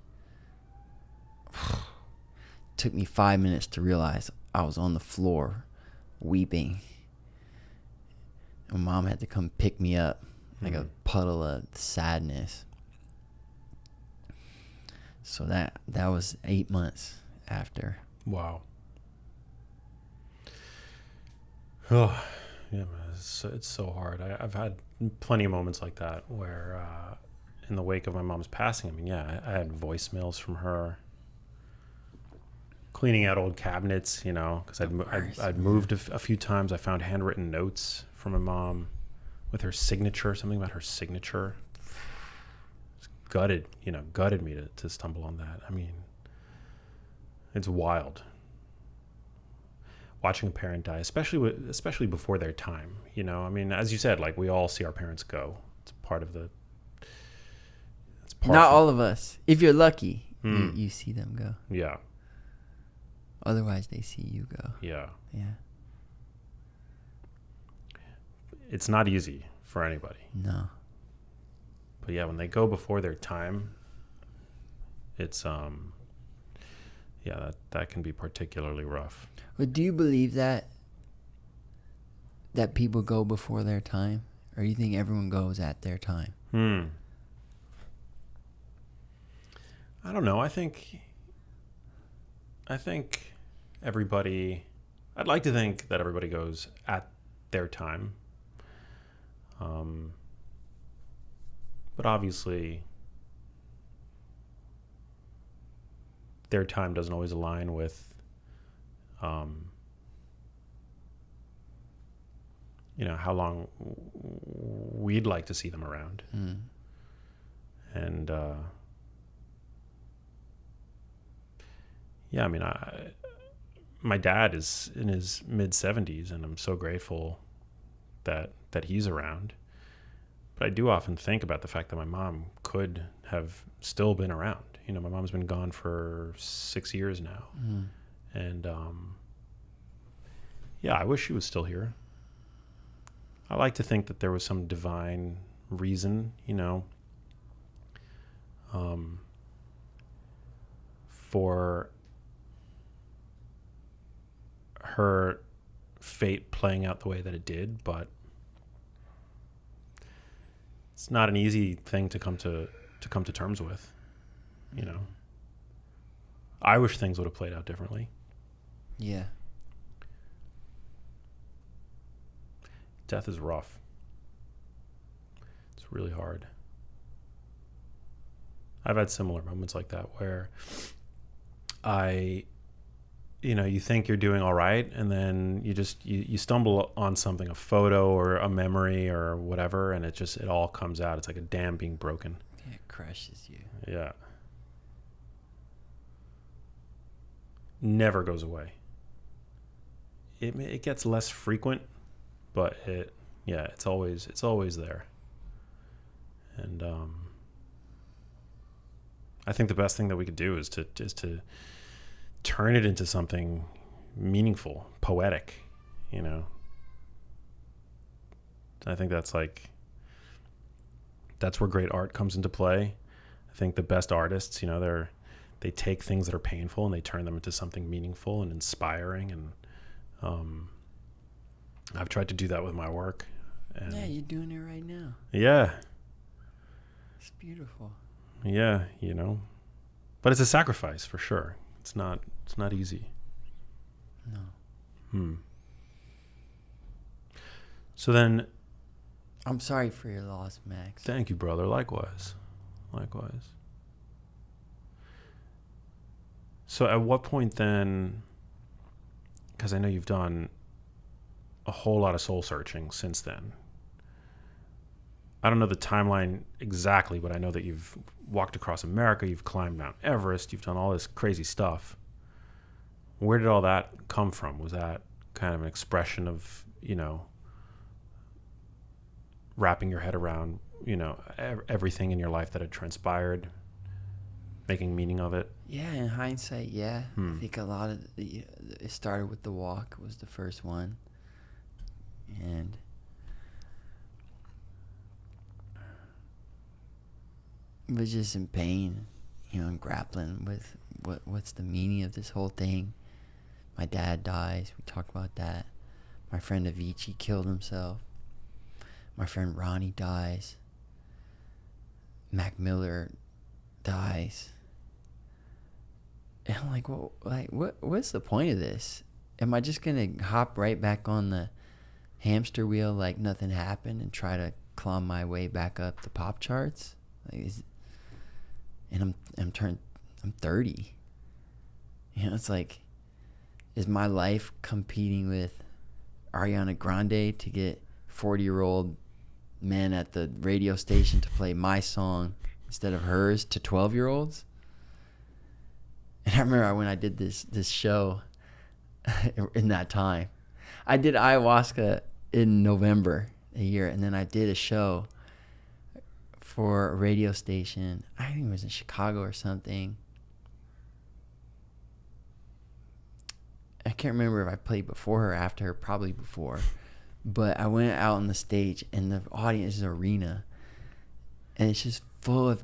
Took me 5 minutes to realize I was on the floor weeping. And Mom had to come pick me up like a puddle of sadness. So that was 8 months after. Wow. Oh, yeah, man, it's so hard. I've had plenty of moments like that where in the wake of my mom's passing, I mean, yeah, I had voicemails from her. Cleaning out old cabinets, because I'd moved a few times. I found handwritten notes from my mom with her signature, something about her signature. It's gutted me to stumble on that. I mean, it's wild. Watching a parent die, especially before their time. I mean, as you said, like we all see our parents go. It's part of the. Not all of us. If you're lucky, you see them go. Yeah. Otherwise, they see you go. Yeah. Yeah. It's not easy for anybody. No. But yeah, when they go before their time, it's that can be particularly rough. But do you believe that people go before their time, or do you think everyone goes at their time? I don't know. I think everybody, I'd like to think that everybody goes at their time. But obviously their time doesn't always align with, how long we'd like to see them around. And, yeah, I mean, my dad is in his mid-70s, and I'm so grateful that he's around. But I do often think about the fact that my mom could have still been around. My mom's been gone for 6 years now. And, yeah, I wish she was still here. I like to think that there was some divine reason, for her fate playing out the way that it did, but it's not an easy thing to come to terms with. I wish things would have played out differently. Yeah. Death is rough. It's really hard. I've had similar moments like that where you think you're doing all right, and then you stumble on something, a photo or a memory or whatever, and it all comes out. It's like a dam being broken. It crushes you. Yeah. Never goes away. It gets less frequent, but it's always there. And I think the best thing that we could do is to turn it into something meaningful, poetic, I think that's where great art comes into play. I think the best artists, they take things that are painful and they turn them into something meaningful and inspiring. And I've tried to do that with my work. And yeah, you're doing it right now. Yeah. It's beautiful. Yeah, but it's a sacrifice for sure. It's not easy. No. So then, I'm sorry for your loss, Max. thank you, brother. Likewise. So at what point then, because I know you've done a whole lot of soul searching since then. I don't know the timeline exactly, but I know that you've walked across America, you've climbed Mount Everest, you've done all this crazy stuff. Where did all that come from? Was that kind of an expression of, wrapping your head around, everything in your life that had transpired, making meaning of it? Yeah, in hindsight, yeah. I think a lot of it started with the walk was the first one. And was just in pain, and grappling with what's the meaning of this whole thing. My dad dies. We talk about that. My friend Avicii killed himself. My friend Ronnie dies. Mac Miller dies. And I'm like, well, what's the point of this? Am I just gonna hop right back on the hamster wheel like nothing happened and try to climb my way back up the pop charts? And I'm 30. It's like, is my life competing with Ariana Grande to get 40-year-old men at the radio station to play my song instead of hers to 12-year-olds? And I remember when I did this show in that time, I did ayahuasca in November a year, and then I did a show for a radio station. I think it was in Chicago or something. I can't remember if I played before her or after her, probably before. But I went out on the stage, and the audience is an arena, and it's just full of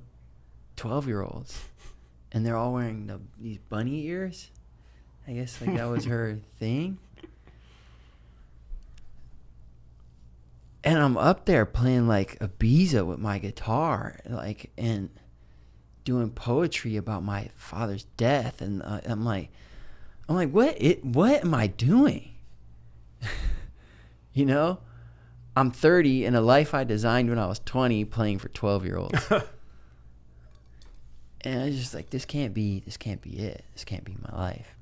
12-year-olds. And they're all wearing these bunny ears. I guess that was her thing. And I'm up there playing Ibiza with my guitar, and doing poetry about my father's death. And I'm like, what am I doing? I'm 30 in a life I designed when I was 20, playing for 12-year-olds. And I was just like, this can't be it. This can't be my life.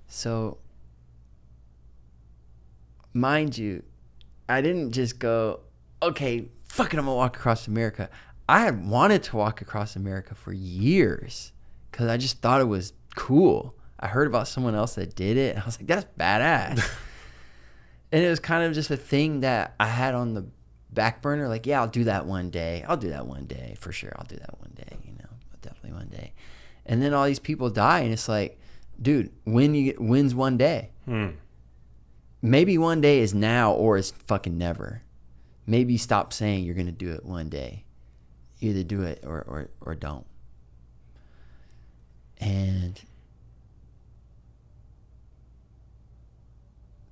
So, mind you, I didn't just go, okay, fuck it, I'm gonna walk across America. I had wanted to walk across America for years because I just thought it was cool. I heard about someone else that did it, and I was like, that's badass. And it was kind of just a thing that I had on the back burner, yeah, I'll do that one day. For sure. I'll do that one day, definitely one day. And then all these people die, and it's like, dude, when's one day? Maybe one day is now, or it's fucking never. Maybe stop saying you're gonna do it one day. Either do it or don't. And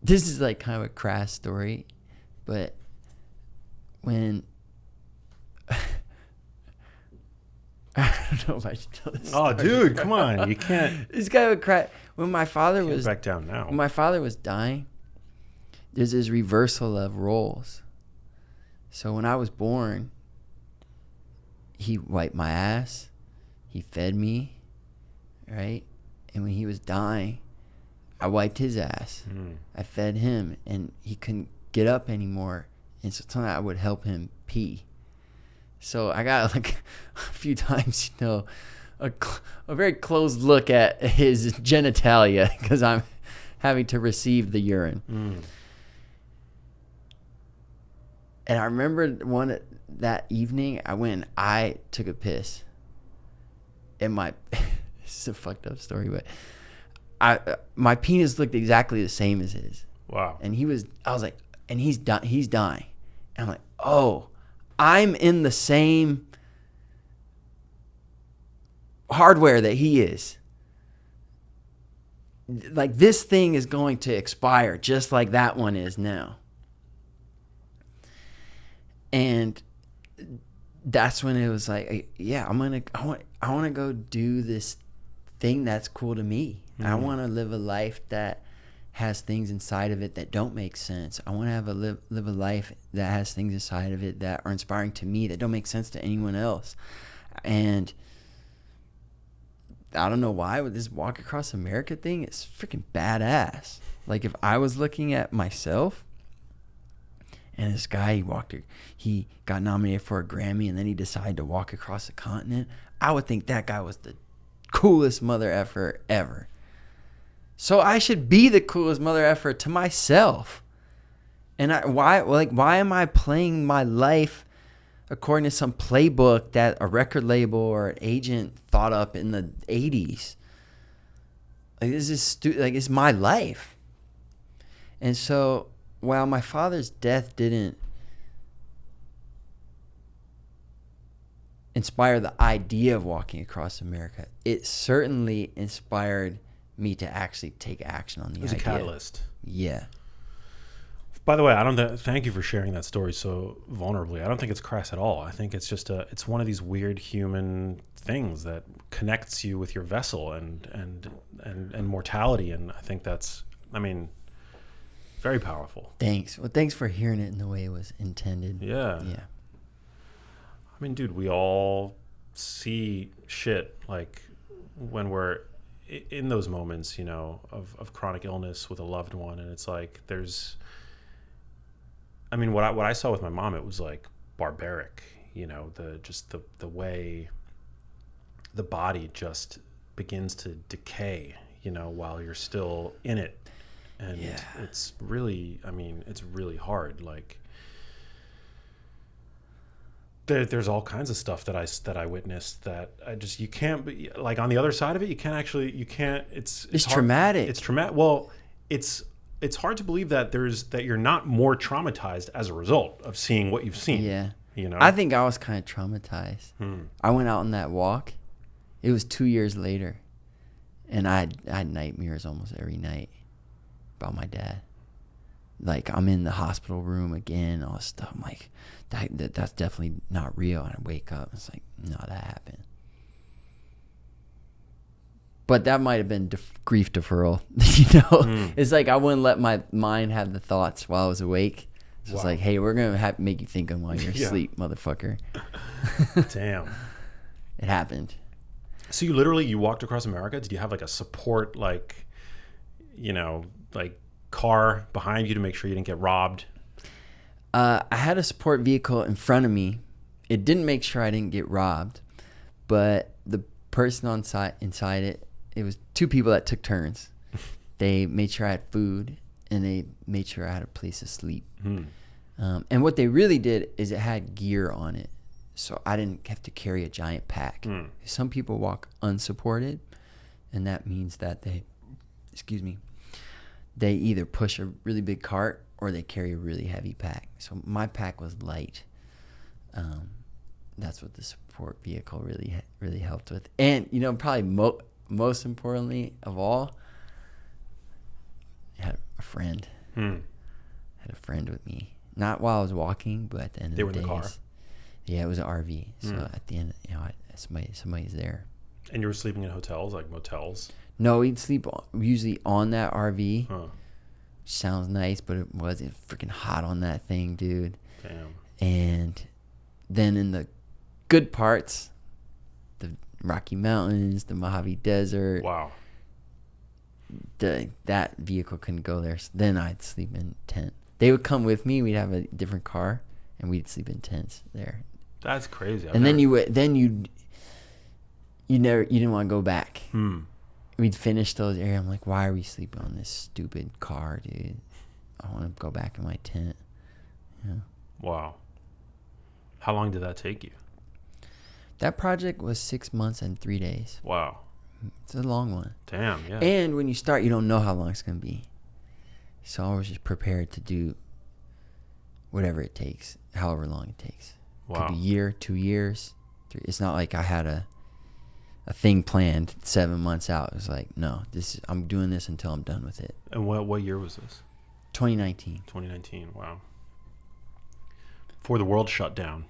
this is kind of a crass story, but when I don't know if I should tell this story. Oh, dude, come on. You can't. It's kind of a crack. When my father was back down now. When my father was dying, there's this reversal of roles. So when I was born, he wiped my ass, he fed me, right? And when he was dying, I wiped his ass. I fed him, and he couldn't get up anymore. And so sometimes I would help him pee. So I got like a few times, a very close look at his genitalia because I'm having to receive the urine. And I remember that evening I went and I took a piss. And this is a fucked up story, but my penis looked exactly the same as his. Wow. And I was like, and he's dying. And I'm like, oh, I'm in the same hardware that he is. Like, this thing is going to expire just like that one is now. And that's when it was like, yeah, I want to go do this thing that's cool to me. I want to live a life that has things inside of it that don't make sense. I want to live a life that has things inside of it that are inspiring to me that don't make sense to anyone else. And I don't know why, with this Walk Across America thing, it's freaking badass. Like, if I was looking at myself and this guy, he got nominated for a Grammy and then he decided to walk across the continent, I would think that guy was the coolest mother effer ever. So I should be the coolest mother effer to myself. And why am I playing my life according to some playbook that a record label or an agent thought up in the 80s? Like, this is it's my life. And so while my father's death didn't inspire the idea of walking across America, it certainly inspired me to actually take action on the idea. It was a catalyst. Yeah. By the way, thank you for sharing that story so vulnerably. I don't think it's crass at all. I think it's just it's one of these weird human things that connects you with your vessel and mortality. And I think that's, very powerful. Thanks. Well, thanks for hearing it in the way it was intended. Yeah. Yeah. Dude, we all see shit like when we're in those moments, of chronic illness with a loved one, and it's like there's, what I saw with my mom, it was like barbaric, the way the body just begins to decay, while you're still in it, and it's really, it's really hard. Like, there's all kinds of stuff that I witnessed that you can't be, like, on the other side of it, it's traumatic. It's traumatic. Well, it's hard to believe that you're not more traumatized as a result of seeing what you've seen. Yeah. I think I was kind of traumatized. I went out on that walk. It was 2 years later, and I had nightmares almost every night about my dad. Like, I'm in the hospital room again, all this stuff. I'm like, that's definitely not real. And I wake up, it's like, no, that happened. But that might have been grief deferral, It's like I wouldn't let my mind have the thoughts while I was awake. So It's like, hey, we're going to make you think them while you're asleep, motherfucker. Damn. It happened. So you walked across America? Did you have like a support, like car behind you to make sure you didn't get robbed? I had a support vehicle in front of me. It didn't make sure I didn't get robbed, but the person inside it was two people that took turns. They made sure I had food, and they made sure I had a place to sleep. And what they really did is it had gear on it, so I didn't have to carry a giant pack. Some people walk unsupported, and that means that they either push a really big cart or they carry a really heavy pack. So my pack was light. That's what the support vehicle really helped with. And, probably most importantly of all, I had a friend. Had a friend with me. Not while I was walking, but at the end of the days. They were in the car? Yeah, it was an RV. So at the end, somebody's there. And you were sleeping in hotels, like motels? No, we'd sleep usually on that RV. Huh. Sounds nice, but it wasn't freaking hot on that thing, dude. Damn. And then in the good parts, the Rocky Mountains, the Mojave Desert. Wow. that vehicle couldn't go there. So then I'd sleep in tent. They would come with me. We'd have a different car, and we'd sleep in tents there. That's crazy. Then you didn't want to go back. We'd finish those areas. I'm like, why are we sleeping on this stupid car, dude? I want to go back in my tent. Yeah. Wow. How long did that take you? That project was 6 months and 3 days. Wow. It's a long one. Damn, yeah. And when you start, you don't know how long it's going to be. So I was just prepared to do whatever it takes, however long it takes. Wow. Could be a year, 2 years. It's not like I had a thing planned 7 months out. It was like, no, I'm doing this until I'm done with it. And what year was this? 2019. 2019, wow. Before the world shut down.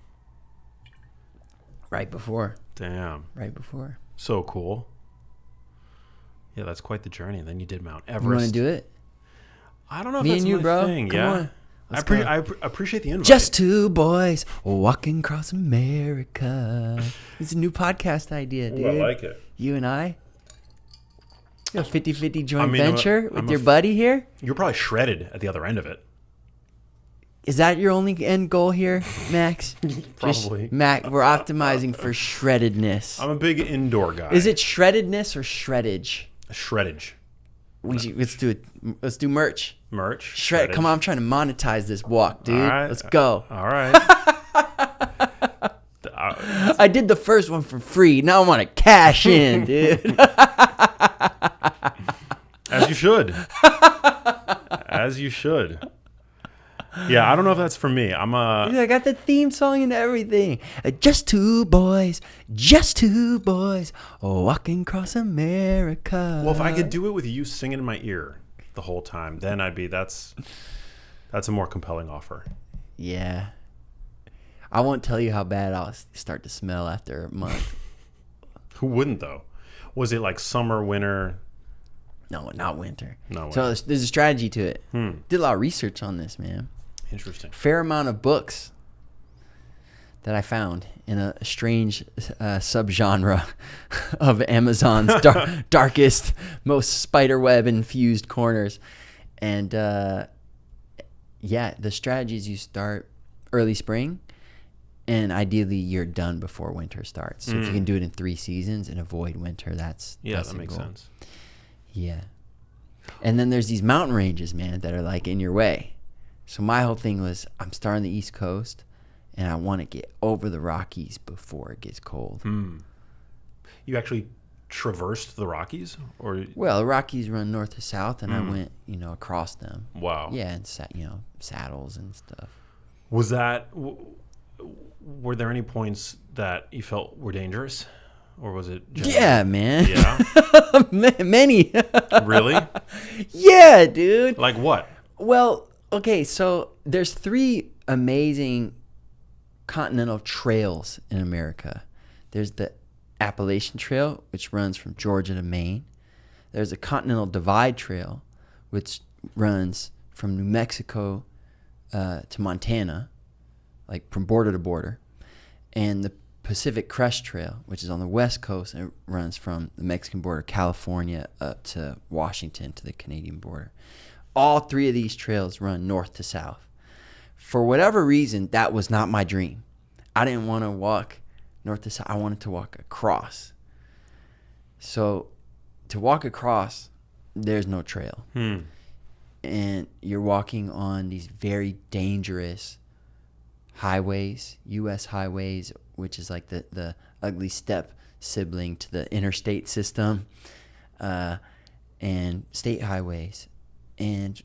Right before. Damn. Right before. So cool. Yeah, that's quite the journey. And then you did Mount Everest. You want to do it? I don't know if Me that's and you, my bro. thing. Come Yeah. on. I appreciate the invite. Just two boys walking across America. It's a new podcast idea, dude. Ooh, I like it. You and I. A 50-50 joint mean, venture with your buddy here. You're probably shredded at the other end of it. Is that your only end goal here, Max? Probably. Max, we're optimizing for shreddedness. I'm a big indoor guy. Is it shreddedness or shreddage? Shreddage. Let's do it. Let's do merch. Merch. Shred. Shreddage. Come on, I'm trying to monetize this walk, dude. All right. Let's go. All right. I did the first one for free. Now I want to cash in, dude. As you should. As you should. Yeah, I don't know if that's for me. Dude, I got the theme song and everything. Just two boys, walking across America. Well, if I could do it with you singing in my ear the whole time, then that's a more compelling offer. Yeah. I won't tell you how bad I'll start to smell after a month. Who wouldn't, though? Was it like summer, winter? No, not winter. No. So there's a strategy to it. Did a lot of research on this, man. Interesting. Fair amount of books that I found in a strange subgenre of Amazon's darkest, most spiderweb infused corners. And the strategy is you start early spring, and ideally you're done before winter starts. So if you can do it in 3 seasons and avoid winter, that's that the makes goal. sense. Yeah. And then there's these mountain ranges, man, that are like in your way. So my whole thing was, I'm starting the East Coast, and I want to get over the Rockies before it gets cold. You actually traversed the Rockies, or? Well, the Rockies run north to south, and I went, across them. Wow. Yeah, and saddles and stuff. Was that? Were there any points that you felt were dangerous, or was it? Yeah, man. Yeah. Many. Really? Yeah, dude. Like what? Well, okay, so there's 3 amazing continental trails in America. There's the Appalachian Trail, which runs from Georgia to Maine. There's a Continental Divide Trail, which runs from New Mexico to Montana, like from border to border. And the Pacific Crest Trail, which is on the west coast, and it runs from the Mexican border, California, up to Washington to the Canadian border. All 3 of these trails run north to south. For whatever reason, that was not my dream. I didn't want to walk north to south. I wanted to walk across. So to walk across, there's no trail. And you're walking on these very dangerous highways, U.S. highways, which is like the ugly step sibling to the interstate system, and state highways. And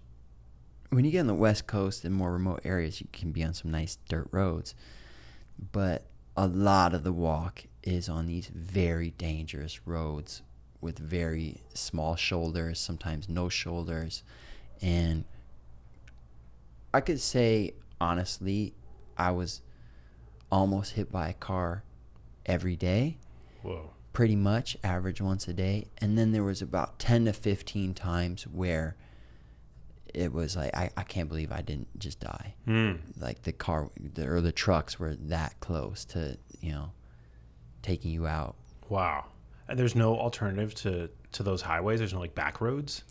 when you get on the West Coast and more remote areas, you can be on some nice dirt roads. But a lot of the walk is on these very dangerous roads with very small shoulders, sometimes no shoulders. And I could say, honestly, I was almost hit by a car every day. Whoa. Pretty much, average once a day. And then there was about 10 to 15 times where it was like, I can't believe I didn't just die. Like the car or the trucks were that close to, taking you out. Wow. And there's no alternative to those highways? There's no like back roads?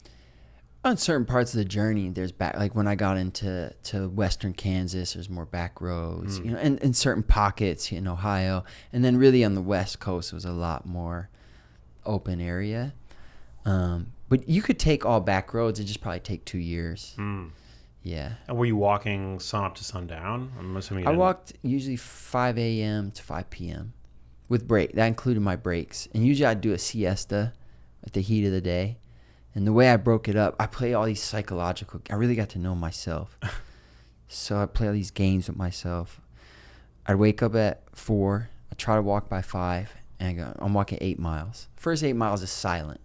On certain parts of the journey, there's back, like when I got into western Kansas, there's more back roads, you know, and in certain pockets in Ohio. And then really on the West Coast, it was a lot more open area. But you could take all back roads. It just probably take 2 years. Yeah. And were you walking sun up to sundown? I'm assuming I walked usually 5 a.m. to 5 p.m. with break. That included my breaks. And usually I'd do a siesta at the heat of the day. And the way I broke it up, I play all these psychological. I really got to know myself. So I play all these games with myself. I'd wake up at 4. I try to walk by 5. And I'm walking 8 miles. First 8 miles is silent.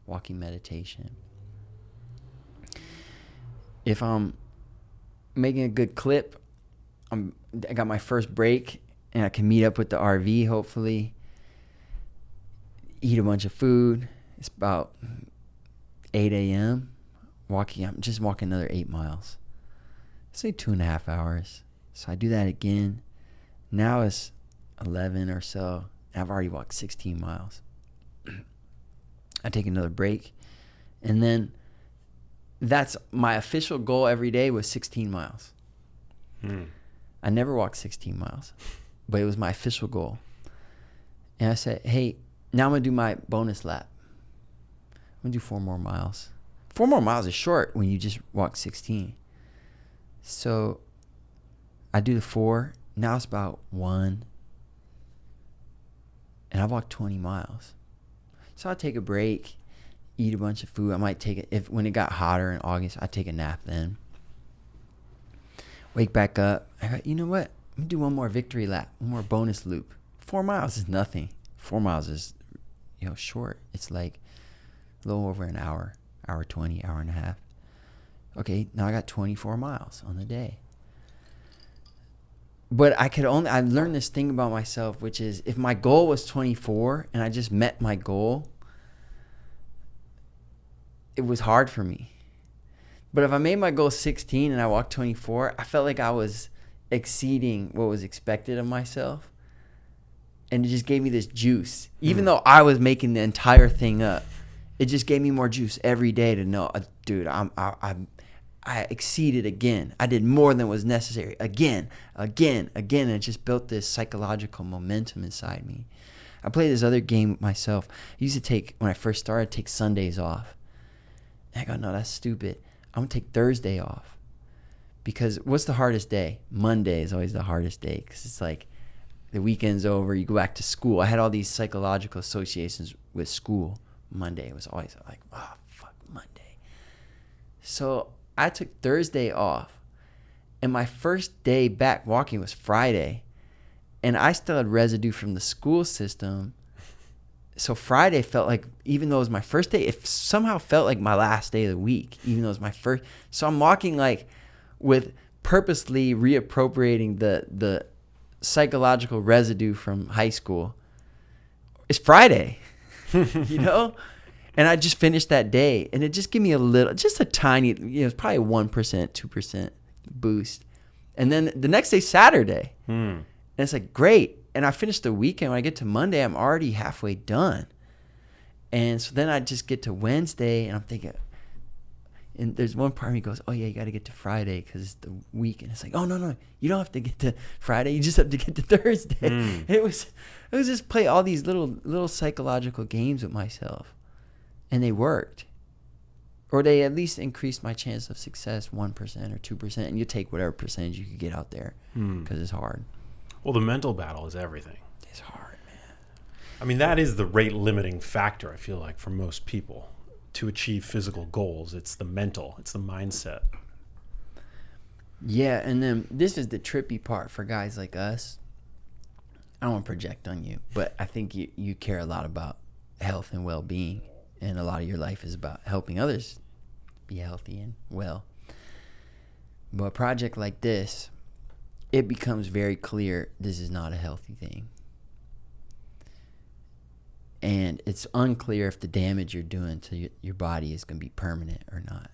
Walking meditation. If I'm making a good clip, I got my first break. And I can meet up with the RV, hopefully. Eat a bunch of food. It's about 8 a.m. I'm just walking another 8 miles. Say 2.5 hours. So I do that again. Now it's 11 or so. I've already walked 16 miles. I take another break. And then that's my official goal every day was 16 miles. I never walked 16 miles. But it was my official goal. And I said, hey, now I'm going to do my bonus lap. I'm going to do 4 more miles. 4 more miles is short when you just walk 16. So I do the 4. Now it's about 1. And I walked 20 miles. So I'll take a break, eat a bunch of food. I might take it, when it got hotter in August, I'd take a nap then. Wake back up. I go, you know what? I'm going to do 1 more victory lap, 1 more bonus loop. 4 miles is nothing. 4 miles is, short. It's like a little over an hour, hour 20, hour and a half. Okay, now I got 24 miles on the day. But I learned this thing about myself, which is if my goal was 24 and I just met my goal, it was hard for me. But if I made my goal 16 and I walked 24, I felt like I was exceeding what was expected of myself. And it just gave me this juice. Even though I was making the entire thing up, it just gave me more juice every day to know, dude, I exceeded again. I did more than was necessary. Again. And it just built this psychological momentum inside me. I played this other game with myself. I used to when I first started, take Sundays off. And I go, no, that's stupid. I'm going to take Thursday off. Because what's the hardest day? Monday is always the hardest day. Because it's like the weekend's over. You go back to school. I had all these psychological associations with school. Monday was always like, oh, fuck, Monday. So I took Thursday off, and my first day back walking was Friday, and I still had residue from the school system. So Friday felt like, even though it was my first day, it somehow felt like my last day of the week, even though it was my first. So I'm walking like with purposely reappropriating the psychological residue from high school. It's Friday, And I just finished that day, and it just gave me just a tiny, it's probably a 1%, 2% boost. And then the next day, Saturday, and it's like, great. And I finished the weekend. When I get to Monday, I'm already halfway done. And so then I just get to Wednesday, and I'm thinking, and there's one part of me goes, oh yeah, you got to get to Friday because it's the weekend. It's like, oh no, you don't have to get to Friday. You just have to get to Thursday. And it was just play all these little psychological games with myself. And they worked. Or they at least increased my chance of success 1% or 2%. And you take whatever percentage you could get out there because it's hard. Well, the mental battle is everything. It's hard, man. I mean, that is the rate limiting factor, I feel like, for most people. To achieve physical goals, it's the mental, it's the mindset. Yeah, and then this is the trippy part for guys like us. I don't want to project on you, but I think you care a lot about health and well-being. And a lot of your life is about helping others be healthy and well. But a project like this, it becomes very clear this is not a healthy thing. And it's unclear if the damage you're doing to your body is going to be permanent or not.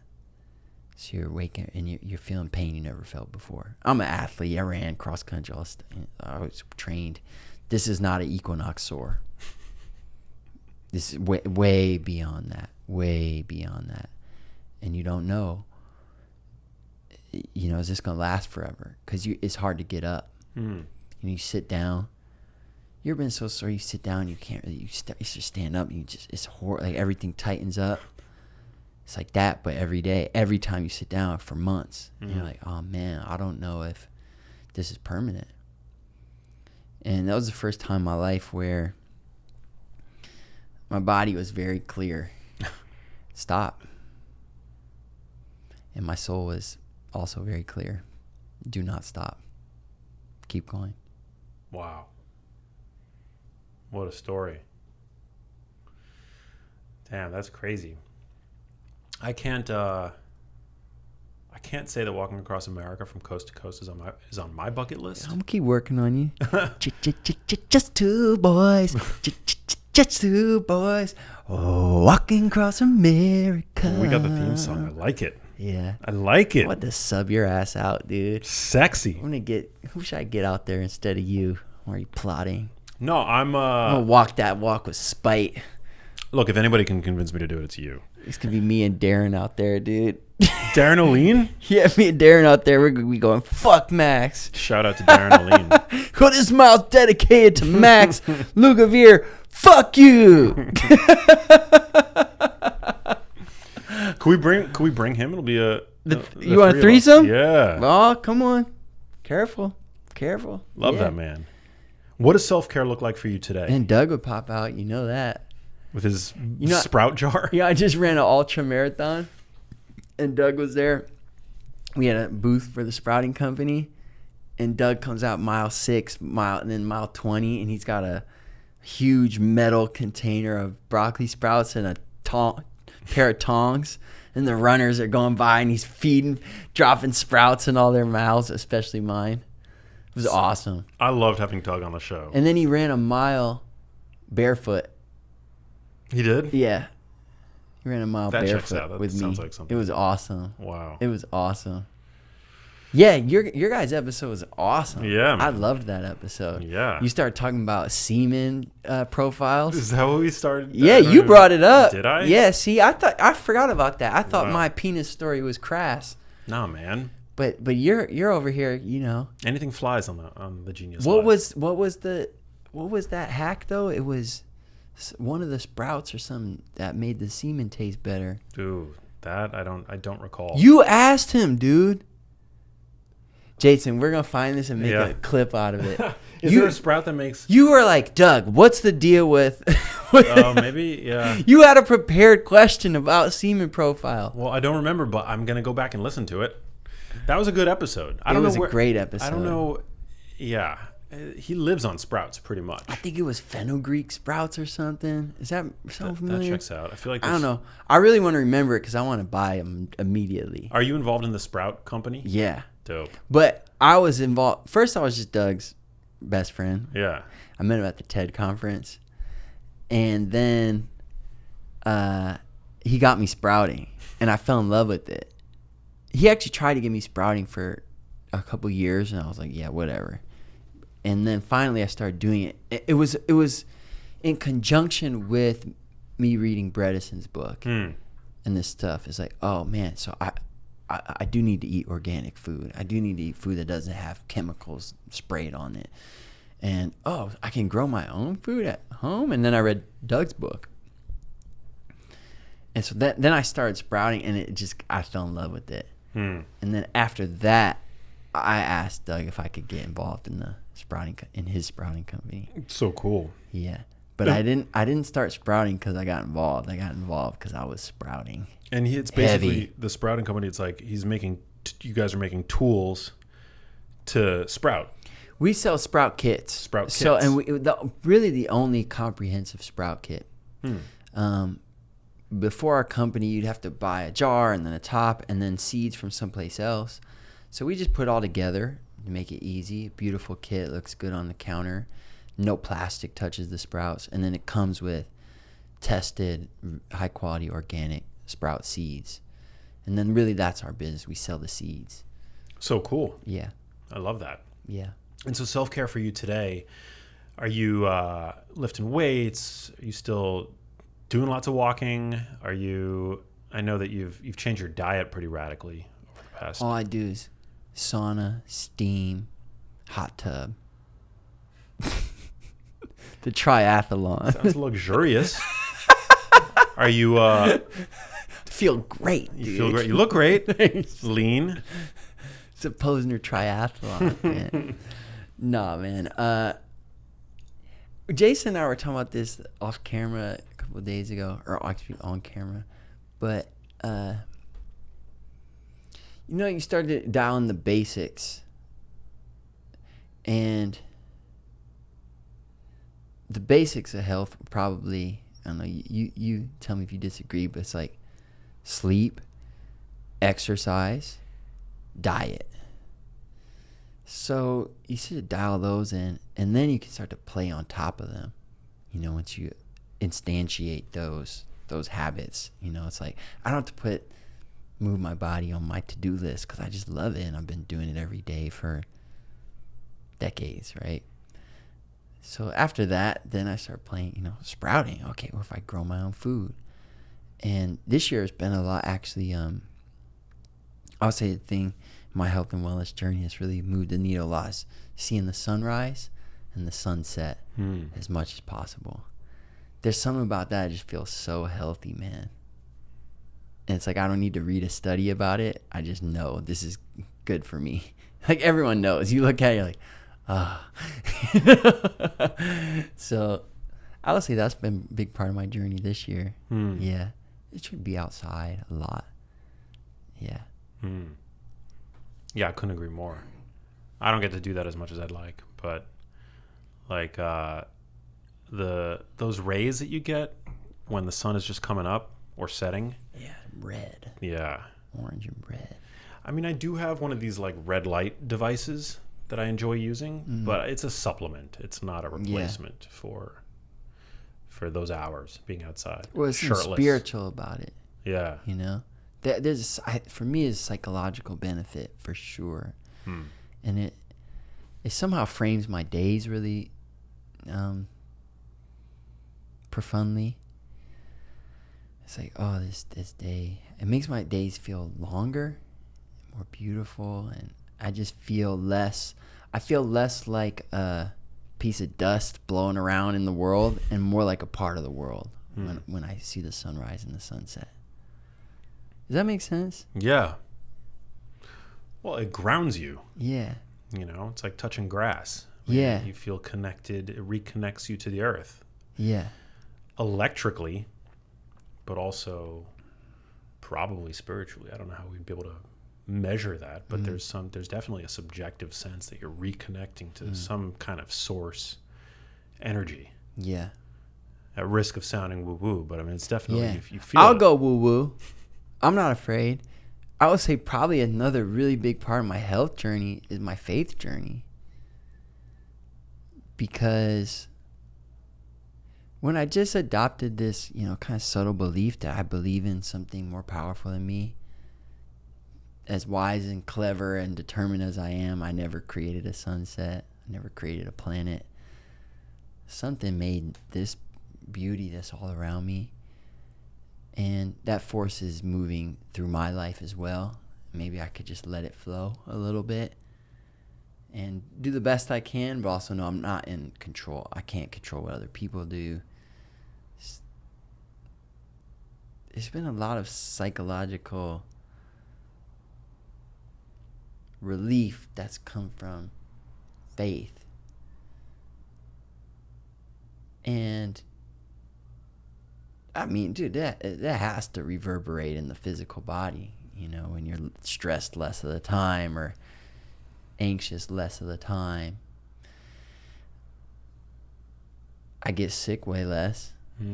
So you're waking and you're feeling pain you never felt before. I'm an athlete. I ran cross country. I was trained. This is not an equinox sore. This is way beyond that. Way beyond that. And you don't know, is this going to last forever? Because it's hard to get up. You sit down. You ever been so sore you sit down, you can't really, you just stand up, it's horrible. Like everything tightens up. It's like that, but every day, every time you sit down for months, you're like, oh man, I don't know if this is permanent. And that was the first time in my life where my body was very clear. Stop. And my soul was also very clear. Do not stop. Keep going. Wow. What a story. Damn, that's crazy. I can't say that walking across America from coast to coast is on my bucket list. I'm gonna keep working on you. Just two boys. Just two boys. Oh, walking across America. We got the theme song. I like it. Yeah. I like it. I want to sub your ass out, dude. Sexy. Who should I get out there instead of you? Or are you plotting? No, I'm gonna walk that walk with spite. Look, if anybody can convince me to do it, it's you. It's gonna be me and Darren out there, dude. Darren Oline? Yeah, me and Darren out there. We're gonna be going, fuck Max. Shout out to Darren Oline. Got this mouth dedicated to Max Lugavere. Fuck you. Can we bring him? It'll be you want a threesome? Yeah. Oh, come on. Careful. Love that man. What does self-care look like for you today? And Doug would pop out, you know that. With his sprout jar? Yeah, I just ran an ultra marathon, and Doug was there. We had a booth for the sprouting company, and Doug comes out mile 6, and then mile 20, and he's got a huge metal container of broccoli sprouts and a pair of tongs, and the runners are going by, and he's dropping sprouts in all their mouths, especially mine. It was awesome. I loved having Doug on the show. And then he ran a mile barefoot. He did? Yeah. He ran a mile that barefoot checks out. That with me. Sounds like something. It was awesome. Wow. It was awesome. Yeah, your guys' episode was awesome. Yeah, man. I loved that episode. Yeah. You started talking about semen profiles. Is that what we started? Yeah, you brought it up. Did I? Yeah, see, I forgot about that. I thought my penis story was crass. No, man. But you're over here, Anything flies on the Genius. What Live. what was that hack though? It was one of the sprouts or something that made the semen taste better. Dude, that I don't recall. You asked him, dude. Jason, we're gonna find this and make a clip out of it. Is there a sprout that makes? You were like, Doug, what's the deal with? Oh, maybe, yeah. You had a prepared question about semen profile. Well, I don't remember, but I'm gonna go back and listen to it. That was a good episode. It was a great episode. I don't know. Yeah, he lives on sprouts pretty much. I think it was fenugreek sprouts or something. Is that so familiar? That checks out. I feel like I don't know. I really want to remember it because I want to buy them immediately. Are you involved in the sprout company? Yeah. Dope. But I was involved. First, I was just Doug's best friend. Yeah. I met him at the TED conference. And then he got me sprouting. And I fell in love with it. He actually tried to get me sprouting for a couple years. And I was like, yeah, whatever. And then finally I started doing it. It was in conjunction with me reading Bredesen's book. And this stuff. It's like, oh, man. So I do need to eat organic food. I do need to eat food that doesn't have chemicals sprayed on it. And, I can grow my own food at home? And then I read Doug's book. And so then I started sprouting, and I fell in love with it. And then after that, I asked Doug if I could get involved in his sprouting company. It's so cool. Yeah. But I didn't start sprouting because I got involved. I got involved because I was sprouting. And it's basically the sprouting company. It's like you guys are making tools to sprout. We sell sprout kits. So, and really the only comprehensive sprout kit. Before our company, you'd have to buy a jar and then a top and then seeds from someplace else. So we just put it all together to make it easy. Beautiful kit, looks good on the counter. No plastic touches the sprouts. And then it comes with tested, high-quality organic sprout seeds. And then really that's our business. We sell the seeds. So cool. Yeah. I love that. Yeah. And so self-care for you today, are you lifting weights? Are you still doing lots of walking? Are you? I know that you've changed your diet pretty radically over the past. All I do is sauna, steam, hot tub. The triathlon. Sounds luxurious. Are you? Feel great, dude. You feel great. You look great. Lean. It's a Posner triathlon, man. Nah, man. Jason and I were talking about this off camera a couple of days ago, or actually on camera. But, you started to dial in the basics. And the basics of health probably, I don't know, you tell me if you disagree, but it's like sleep, exercise, diet. So you should dial those in, and then you can start to play on top of them. Once you instantiate those habits, it's like I don't have to move my body on my to-do list because I just love it, and I've been doing it every day for decades, right? So after that, then I start playing, sprouting. Okay, what if I grow my own food? And this year has been a lot, actually. I would say the thing, my health and wellness journey has really moved the needle a lot is seeing the sunrise and the sunset as much as possible. There's something about that that just feels so healthy, man. And it's like I don't need to read a study about it. I just know this is good for me. Like everyone knows. You look at it, you're like, So I would say that's been a big part of my journey this year. Yeah. It should be outside a lot. Yeah. Yeah, I couldn't agree more. I don't get to do that as much as I'd like, but like those rays that you get when the sun is just coming up or setting. Yeah, red. Yeah. Orange and red. I mean, I do have one of these like red light devices that I enjoy using, but it's a supplement. It's not a replacement for those hours being outside. Well, it's something spiritual about it. Yeah. There's for me is psychological benefit for sure, and it somehow frames my days really profoundly. It's like, oh, this day, it makes my days feel longer, more beautiful, and I just feel less. I feel less like a piece of dust blowing around in the world, and more like a part of the world when I see the sunrise and the sunset. Does that make sense? Yeah. Well, it grounds you. Yeah. It's like touching grass. Yeah. You feel connected. It reconnects you to the earth. Yeah. Electrically, but also probably spiritually. I don't know how we'd be able to measure that, but there's definitely a subjective sense that you're reconnecting to some kind of source energy. Yeah. At risk of sounding woo-woo, but I mean, it's definitely, if you feel I'll go woo-woo. I'm not afraid. I would say probably another really big part of my health journey is my faith journey. Because when I just adopted this, kind of subtle belief that I believe in something more powerful than me, as wise and clever and determined as I am, I never created a sunset. I never created a planet. Something made this beauty that's all around me. And that force is moving through my life as well. Maybe I could just let it flow a little bit and do the best I can, but also know I'm not in control. I can't control what other people do. There's been a lot of psychological relief that's come from faith. And I mean, dude, that has to reverberate in the physical body, when you're stressed less of the time or anxious less of the time. I get sick way less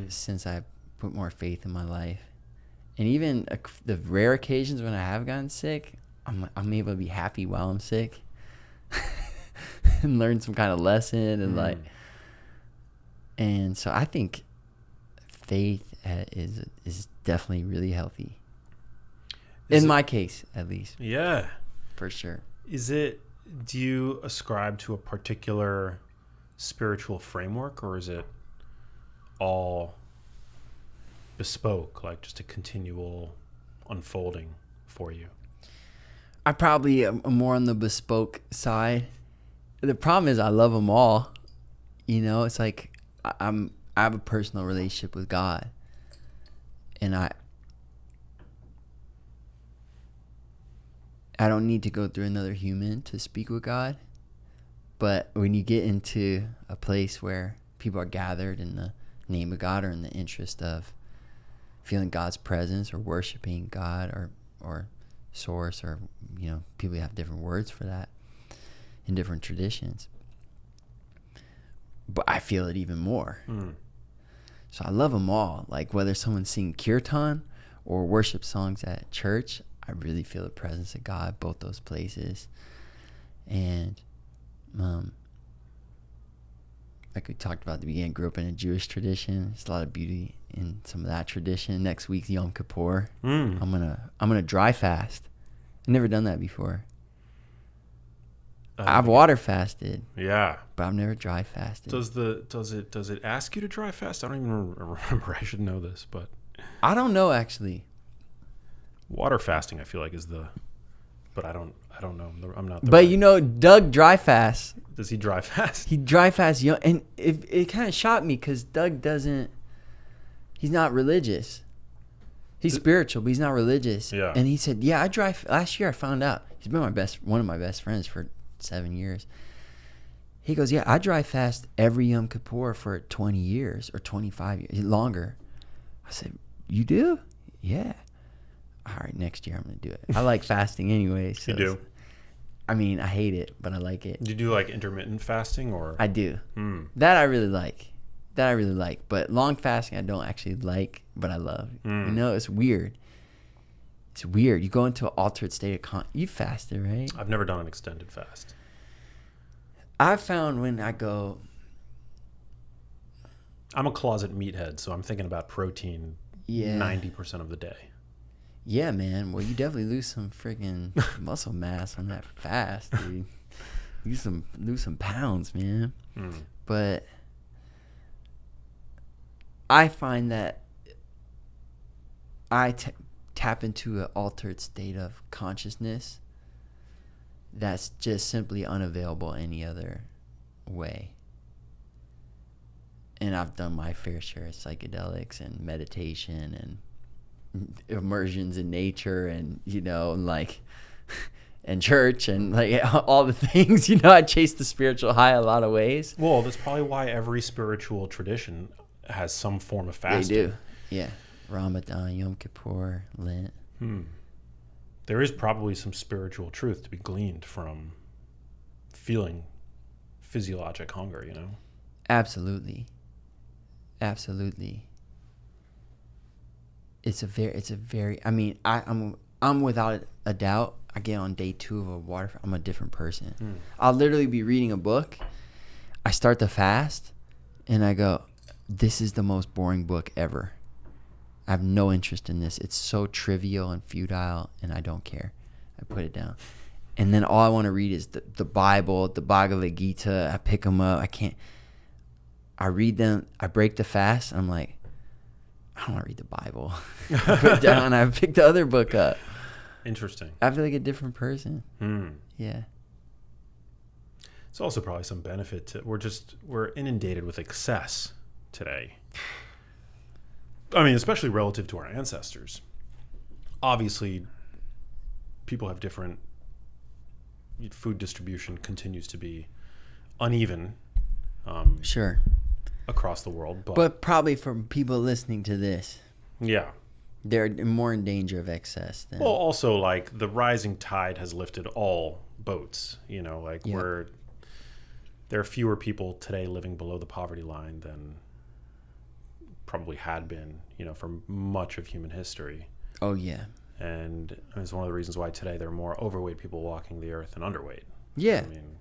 since I put more faith in my life. And even the rare occasions when I have gotten sick, I'm able to be happy while I'm sick and learn some kind of lesson and and so I think faith is definitely really healthy. In my case, at least. Yeah. For sure. Do you ascribe to a particular spiritual framework, or is it all bespoke, like just a continual unfolding for you? I probably am more on the bespoke side. The problem is I love them all. You know, it's like I have a personal relationship with God, and I don't need to go through another human to speak with God. But when you get into a place where people are gathered in the name of God or in the interest of feeling God's presence or worshiping God or source, or, you know, people have different words for that in different traditions. But I feel it even more. So I love them all. Like whether someone's singing kirtan or worship songs at church, I really feel the presence of God both those places. And like we talked about at the beginning, grew up in a Jewish tradition. There's a lot of beauty in some of that tradition. Next week's Yom Kippur. I'm gonna dry fast. I've never done that before. I've water fasted. Yeah, but I've never dry fasted. Does it ask you to dry fast? I don't even remember. I should know this, but I don't know actually. Water fasting, I feel like, is the, but I don't know. I'm not. But you know, Doug dry fasts. Does he dry fast? He dry fasts, and it kind of shocked me because Doug doesn't. He's not religious. He's spiritual, but he's not religious. Yeah. And he said, "Yeah, I dry." Last year, I found out he's been one of my best friends for 7 years. He goes, "Yeah, I dry fast every Yom Kippur for 20 years or 25 years, longer." I said, "You do?" "Yeah." "All right, next year I'm gonna do it." I like fasting anyway. So you do? I mean, I hate it, but I like it. Do you do like intermittent fasting or? I do. That I really like. But long fasting I don't actually like, but I love. You know, it's weird. It's weird. You go into an altered state of you fasted, right? I've never done an extended fast. I've found when I go. I'm a closet meathead, so I'm thinking about protein 90% of the day. Yeah, man. Well, you definitely lose some friggin' muscle mass on that fast, dude. Lose some pounds, man. But I find that I tap into an altered state of consciousness that's just simply unavailable any other way. And I've done my fair share of psychedelics and meditation and immersions in nature and, you know, like, and church and like all the things, you know, I chase the spiritual high a lot of ways. Well, that's probably why every spiritual tradition has some form of fasting. They do. Yeah. Ramadan, Yom Kippur, Lent. There is probably some spiritual truth to be gleaned from feeling physiologic hunger, you know? Absolutely. It's a very, I mean, I'm without a doubt, I get on day 2 of a water, I'm a different person. I'll literally be reading a book. I start the fast and I go, this is the most boring book ever. I have no interest in this. It's so trivial and futile, and I don't care. I put it down. And then all I want to read is the Bible, the Bhagavad Gita. I pick them up. I read them. I break the fast. And I'm like, I don't want to read the Bible. I put it down. I pick the other book up. Interesting. I feel like a different person. Yeah. It's also probably some benefit to, we're inundated with excess today. I mean, especially relative to our ancestors. Obviously, people have different, food distribution continues to be uneven. Sure. Across the world. But probably from people listening to this. Yeah. They're more in danger of excess than. Well, also, like, the rising tide has lifted all boats. You know, like, there are fewer people today living below the poverty line than probably had been, you know, for much of human history. Oh, yeah. And it's one of the reasons why today there are more overweight people walking the earth than underweight. Yeah. I mean,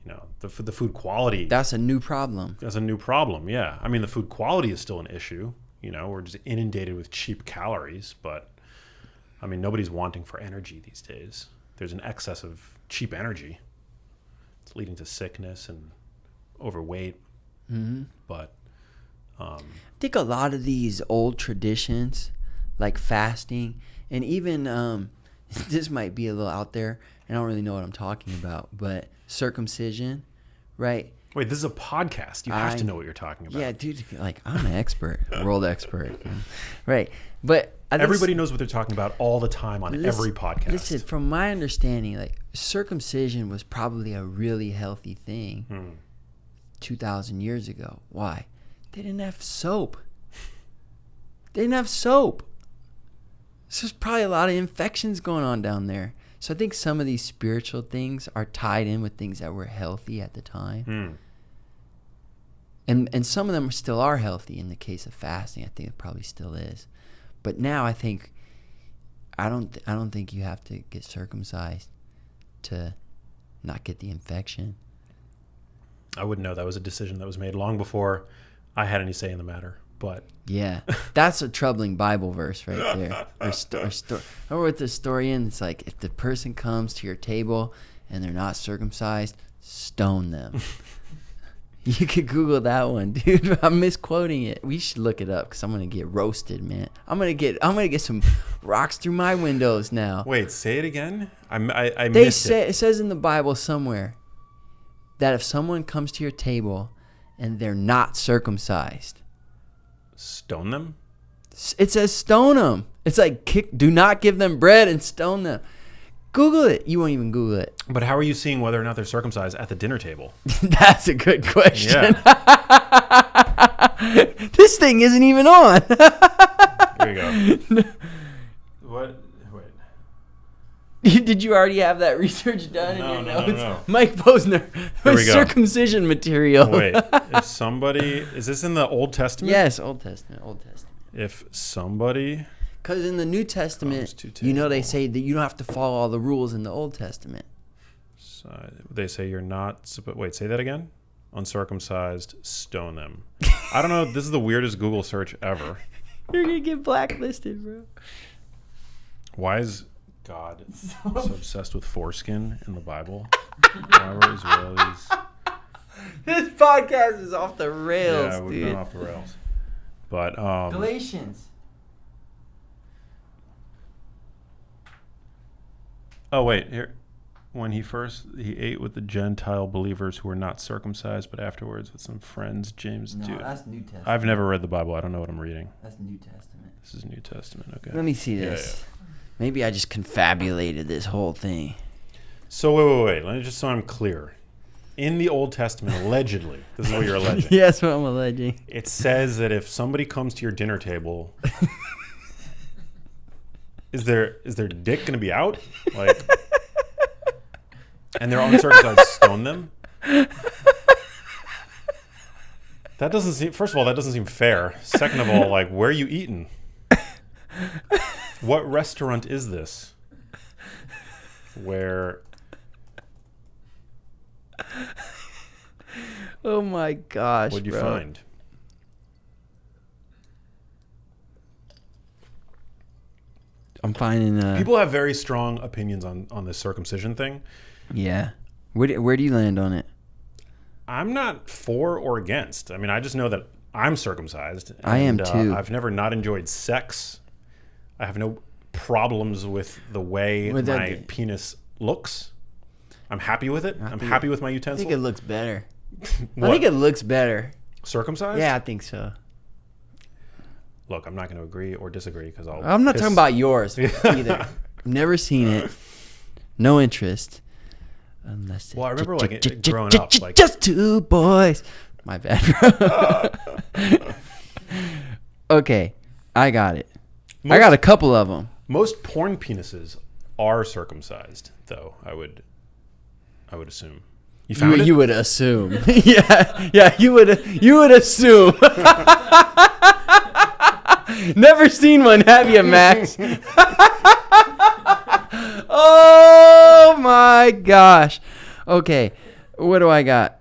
you know, the food quality. That's a new problem. That's a new problem, yeah. I mean, the food quality is still an issue. You know, we're just inundated with cheap calories, but, I mean, nobody's wanting for energy these days. There's an excess of cheap energy. It's leading to sickness and overweight. But I think a lot of these old traditions, like fasting, and even this might be a little out there. I don't really know what I'm talking about, but circumcision, right? Wait, this is a podcast. You have to know what you're talking about. Yeah, dude, like I'm an expert, world expert, right? But everybody knows what they're talking about all the time on every podcast. Listen, from my understanding, like circumcision was probably a really healthy thing 2,000 years ago. Why? They didn't have soap. So there's probably a lot of infections going on down there. So I think some of these spiritual things are tied in with things that were healthy at the time. And some of them still are healthy in the case of fasting. I think it probably still is. But now I don't think you have to get circumcised to not get the infection. I wouldn't know. That was a decision that was made long before I had any say in the matter. But yeah, that's a troubling Bible verse right there. Remember with the story in? It's like if the person comes to your table and they're not circumcised, stone them. You could Google that one, dude. I'm misquoting it. We should look it up because I'm gonna get roasted, man. I'm gonna get some rocks through my windows now. Wait, say it again. I missed it. It says in the Bible somewhere that if someone comes to your table and they're not circumcised, stone them? It says stone them. It's like do not give them bread and stone them. Google it. You won't even Google it. But how are you seeing whether or not they're circumcised at the dinner table? That's a good question. Yeah. This thing isn't even on. Here you go. What? Wait. Did you already have that research done in your notes? No. Mike Posner with circumcision material. Wait, if somebody... Is this in the Old Testament? Yes, Old Testament. If somebody... Because in the New Testament, they say that you don't have to follow all the rules in the Old Testament. So they say you're not... Wait, say that again? Uncircumcised, stone them. I don't know. This is the weirdest Google search ever. You're going to get blacklisted, bro. Why is God so obsessed with foreskin in the Bible? Why were Israelis... This podcast is off the rails, yeah, we've dude. been off the rails. But Galatians. Oh wait, here. When he ate with the Gentile believers who were not circumcised, but afterwards with some friends, James. No, dude, that's New Testament. I've never read the Bible. I don't know what I'm reading. That's New Testament. This is New Testament. Okay. Let me see this. Yeah. Maybe I just confabulated this whole thing. So wait. Let me just so I'm clear. In the Old Testament, allegedly, this is what you're alleging. Yeah, that's what I'm alleging. It says that if somebody comes to your dinner table, is their dick going to be out? Like, and they're uncircumcised, stone them? That doesn't seem. First of all, that doesn't seem fair. Second of all, like, where are you eating? What restaurant is this? Where? Oh my gosh! What'd you find? I'm finding. People have very strong opinions on this circumcision thing. Yeah. Where do you land on it? I'm not for or against. I mean, I just know that I'm circumcised. And, I am too. I've never not enjoyed sex. I have no problems with the way my penis looks. I'm happy with it. I'm happy with my utensil. I think it looks better. What? I think it looks better. Circumcised? Yeah, I think so. Look, I'm not going to agree or disagree because I'm not talking about yours either. Never seen it. No interest. Unless well, I remember like growing up, like just two boys. My bad, bro. Okay, I got it. I got a couple of them. Most porn penises are circumcised, though. I would assume. You found it? You would assume. yeah. You would assume. Never seen one, have you, Max? Oh my gosh. Okay, what do I got?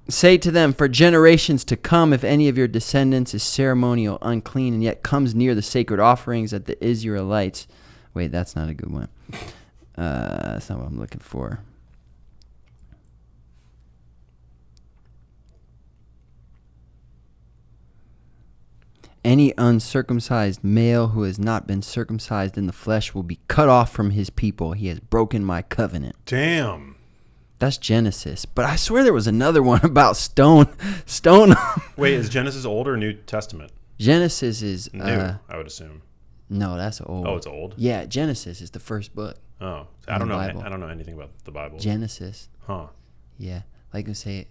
Say to them, for generations to come, if any of your descendants is ceremonial, unclean, and yet comes near the sacred offerings that the Israelites... Wait, that's not a good one. That's not what I'm looking for. any uncircumcised male who has not been circumcised in the flesh will be cut off from his people. He has broken my covenant. Damn. That's Genesis. But I swear there was another one about stone. Wait, is Genesis Old or New Testament? Genesis is New, I would assume. No, that's old. Oh, it's old? Yeah, Genesis is the first book. Oh, I don't know. Bible. I don't know anything about the Bible. Genesis. Huh. Yeah. Like you say,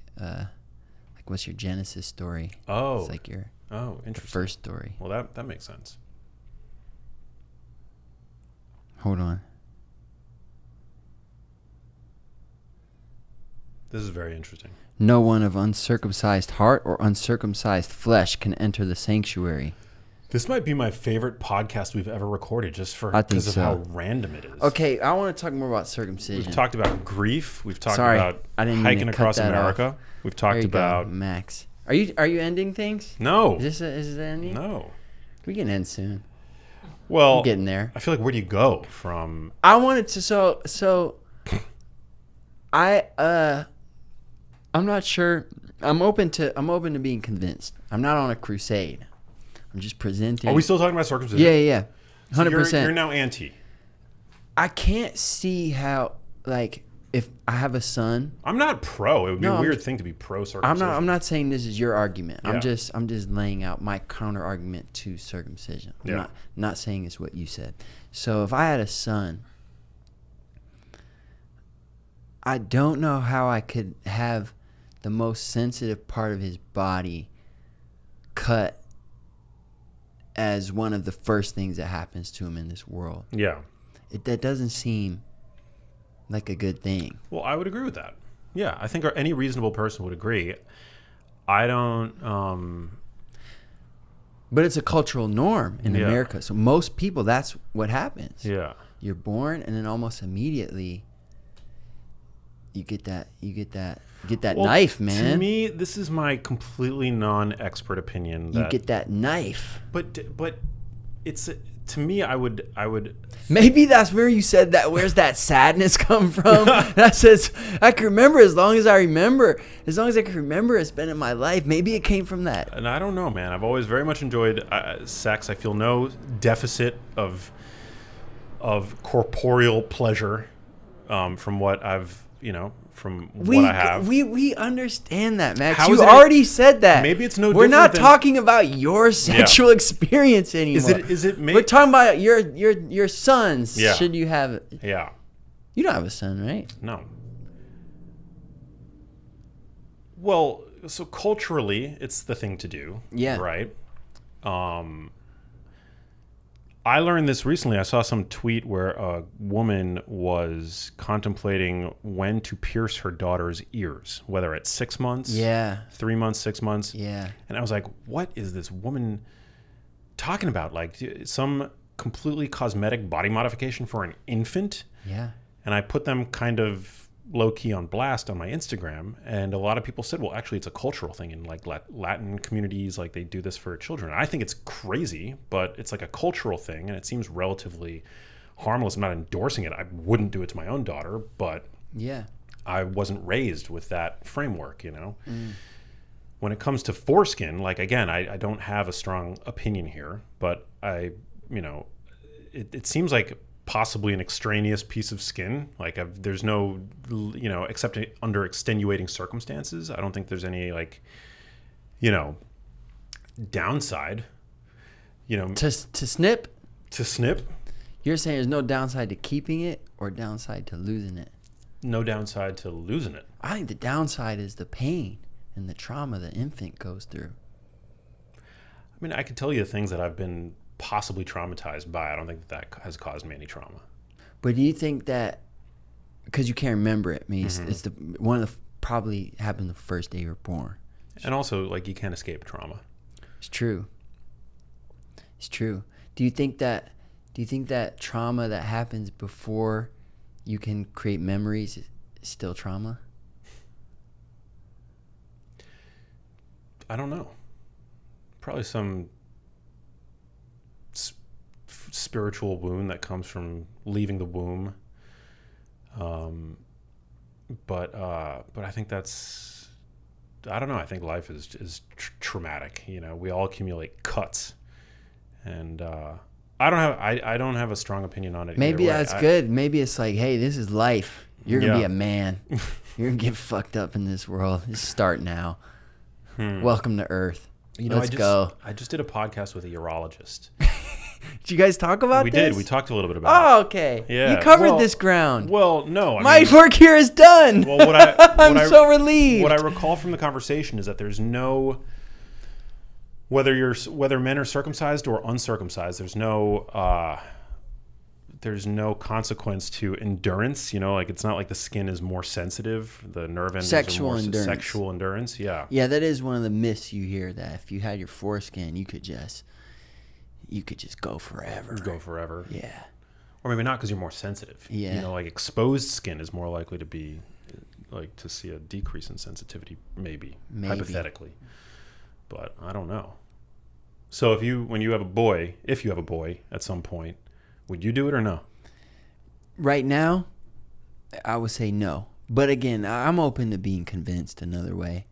what's your Genesis story? Oh. It's like your interesting. first story. Well, that makes sense. Hold on. This is very interesting. No one of uncircumcised heart or uncircumcised flesh can enter the sanctuary. This might be my favorite podcast we've ever recorded, just because of how random it is. Okay, I want to talk more about circumcision. We've talked about grief. We've talked about hiking across America. We've talked about Max. Are you ending things? No. Is this ending? No. We can end soon. Well, I'm getting there. I feel like where do you go from? I wanted to so I'm not sure. I'm open to being convinced. I'm not on a crusade. I'm just presenting. Are we still talking about circumcision? Yeah. 100%. So you're now anti. I can't see how, like, if I have a son. I'm not pro. It would be a weird thing to be pro circumcision. I'm not saying this is your argument. Yeah. I'm just laying out my counter argument to circumcision. I'm not saying it's what you said. So if I had a son, I don't know how I could have the most sensitive part of his body cut as one of the first things that happens to him in this world. Yeah. That doesn't seem like a good thing. Well, I would agree with that. Yeah, I think any reasonable person would agree. I don't... But it's a cultural norm in America. So most people, that's what happens. Yeah. You're born, and then almost immediately you get that knife, man. To me, this is my completely non-expert opinion. You get that knife. But it's to me, I would. Maybe that's where you said that. Where's that sadness come from? That says I can remember as long as I can remember it's been in my life. Maybe it came from that. And I don't know, man. I've always very much enjoyed sex. I feel no deficit of corporeal pleasure from what I've. What I have. We understand that, Max. How you is it already said that. Maybe it's no We're different not than, talking about your sexual experience anymore. We're talking about your sons. Yeah. Should you have it? Yeah. You don't have a son, right? No. Well, so culturally, it's the thing to do. Yeah. Right? I learned this recently. I saw some tweet where a woman was contemplating when to pierce her daughter's ears, whether at 6 months, 3 months, 6 months. Yeah. And I was like, what is this woman talking about? Like some completely cosmetic body modification for an infant? Yeah. And I put them kind of low-key on blast on my Instagram, and a lot of people said, well, actually it's a cultural thing in like Latin communities, like they do this for children. I think it's crazy, but it's like a cultural thing, and it seems relatively harmless. I'm not endorsing it. I wouldn't do it to my own daughter, but I wasn't raised with that framework, When it comes to foreskin, like, again, I don't have a strong opinion here, but it seems like possibly an extraneous piece of skin. Like there's no, except under extenuating circumstances. I don't think there's any downside, To snip? To snip? You're saying there's no downside to keeping it or downside to losing it? No downside to losing it. I think the downside is the pain and the trauma the infant goes through. I mean, I could tell you the things that I've been possibly traumatized by. I don't think that has caused me any trauma. But do you think that because you can't remember it, I mean, it's the one of the probably happened the first day you were born, and also like you can't escape trauma. It's true. Do you think that trauma that happens before you can create memories is still trauma? I don't know. Probably some spiritual wound that comes from leaving the womb. But I think that's, I don't know. I think life is traumatic. We all accumulate cuts And I don't have a strong opinion on it. Maybe either way. that's good. Maybe it's like, hey, this is life. You're gonna be a man. You're gonna get fucked up in this world. Just start now. Welcome to Earth. Let's go. I just did a podcast with a urologist. Did you guys talk about We this? did. We talked a little bit about it. Oh, okay. Yeah. You covered this ground. Well, no. My work here is done. Well, I'm so relieved. What I recall from the conversation is that there's no, whether men are circumcised or uncircumcised, there's no consequence to endurance. Like it's not like the skin is more sensitive. The nerve endings Sexual are more endurance. Sexual endurance. Yeah. Yeah, that is one of the myths you hear, that if you had your foreskin, you could just go forever. Go forever. Yeah. Or maybe not, because you're more sensitive. Yeah. Like exposed skin is more likely to be, like, to see a decrease in sensitivity, maybe. Hypothetically. But I don't know. So if you have a boy at some point, would you do it or no? Right now, I would say no. But again, I'm open to being convinced another way.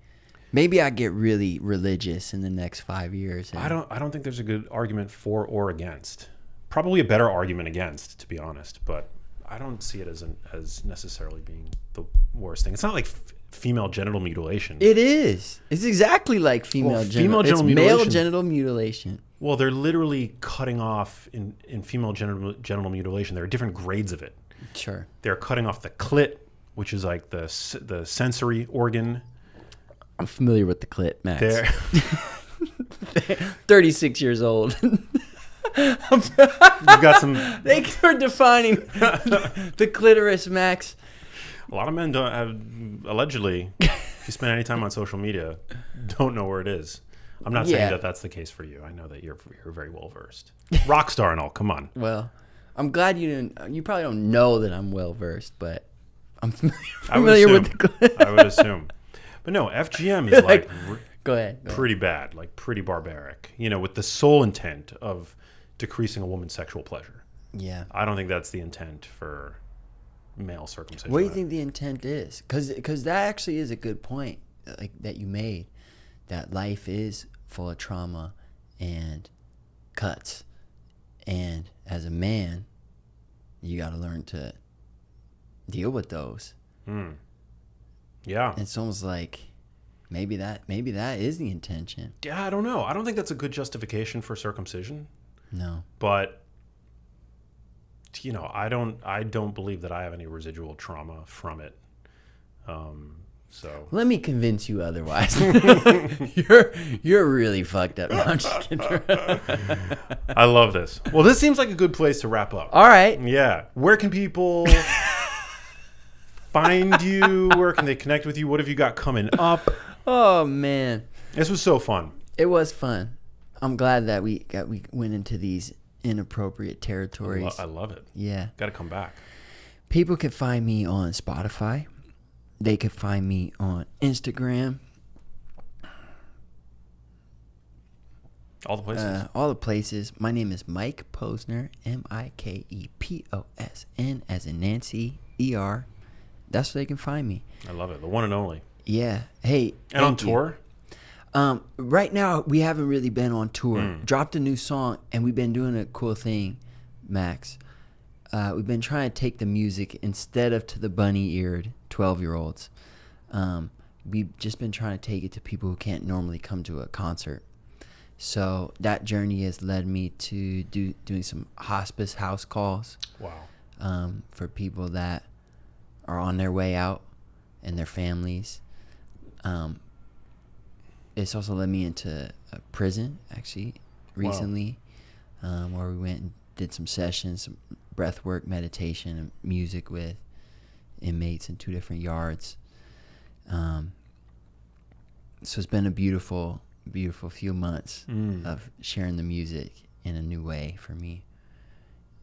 Maybe I get really religious in the next 5 years. I don't think there's a good argument for or against. Probably a better argument against, to be honest. But I don't see it as necessarily being the worst thing. It's not like female genital mutilation. It is. It's exactly like female genital mutilation. It's male genital mutilation. Well, they're literally cutting off in female genital mutilation. There are different grades of it. Sure. They're cutting off the clit, which is like the sensory organ. I'm familiar with the clit, Max. They're 36 years old. You've got some. They are defining the clitoris, Max. A lot of men don't have, allegedly, if you spend any time on social media, don't know where it is. I'm not saying that that's the case for you. I know that you're very well versed. Rock star and all. Come on. Well, I'm glad you didn't. You probably don't know that I'm well versed, but I'm familiar with the clit. I would assume. But no, FGM is like go ahead. Pretty bad, like pretty barbaric, with the sole intent of decreasing a woman's sexual pleasure. Yeah. I don't think that's the intent for male circumcision. What do you think the intent is? Because that actually is a good point, like that you made, that life is full of trauma and cuts. And as a man, you got to learn to deal with those. Yeah. It's almost like maybe that is the intention. Yeah, I don't know. I don't think that's a good justification for circumcision. No. But I don't believe that I have any residual trauma from it. So let me convince you otherwise. You're really fucked up. No, I'm just kidding. I love this. Well, this seems like a good place to wrap up. All right. Yeah. Where can people find you? Where can they connect with you? What have you got coming up? Oh man, this was so fun. It was fun. I'm glad that we went into these inappropriate territories. I love it. Yeah. Got to come back. People can find me on Spotify. They can find me on Instagram. All the places. All the places. My name is Mike Posner. MikePosn, as in Nancy, ER. That's where they can find me. I love it. The one and only. Yeah. Hey. And on tour? Right now, we haven't really been on tour. Dropped a new song, and we've been doing a cool thing, Max. We've been trying to take the music instead of to the bunny-eared 12-year-olds. We've just been trying to take it to people who can't normally come to a concert. So that journey has led me to doing some hospice house calls. Wow. For people that are on their way out and their families. It's also led me into a prison, actually, recently, where we went and did some sessions, some breath work, meditation, and music with inmates in 2 different yards. So it's been a beautiful few months of sharing the music in a new way for me.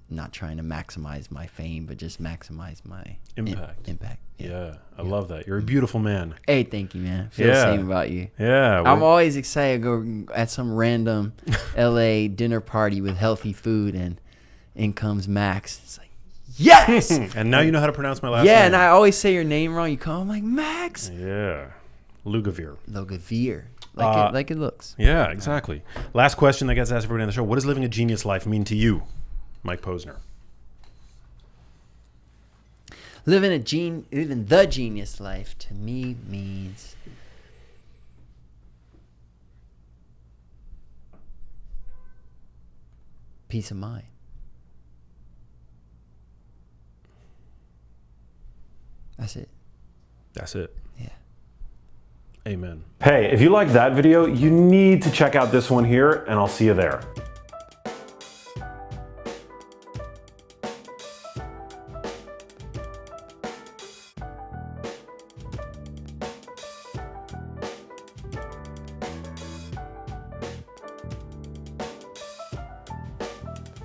Not trying to maximize my fame, but just maximize my impact. Yeah, I love that. You're a beautiful man. Hey, thank you, man. I feel the same about you. Yeah. I'm always excited to go at some random LA dinner party with healthy food, and in comes Max. It's like, yes! And now you know how to pronounce my last name. Yeah, and I always say your name wrong. You call him like, Max. Yeah. Lugavere. Lugavere. Like it looks. Yeah, exactly. Last question that gets asked everybody on the show. What does living a genius life mean to you, Mike Posner? Living the genius life to me means peace of mind. That's it. That's it. Yeah. Amen. Hey, if you liked that video, you need to check out this one here, and I'll see you there.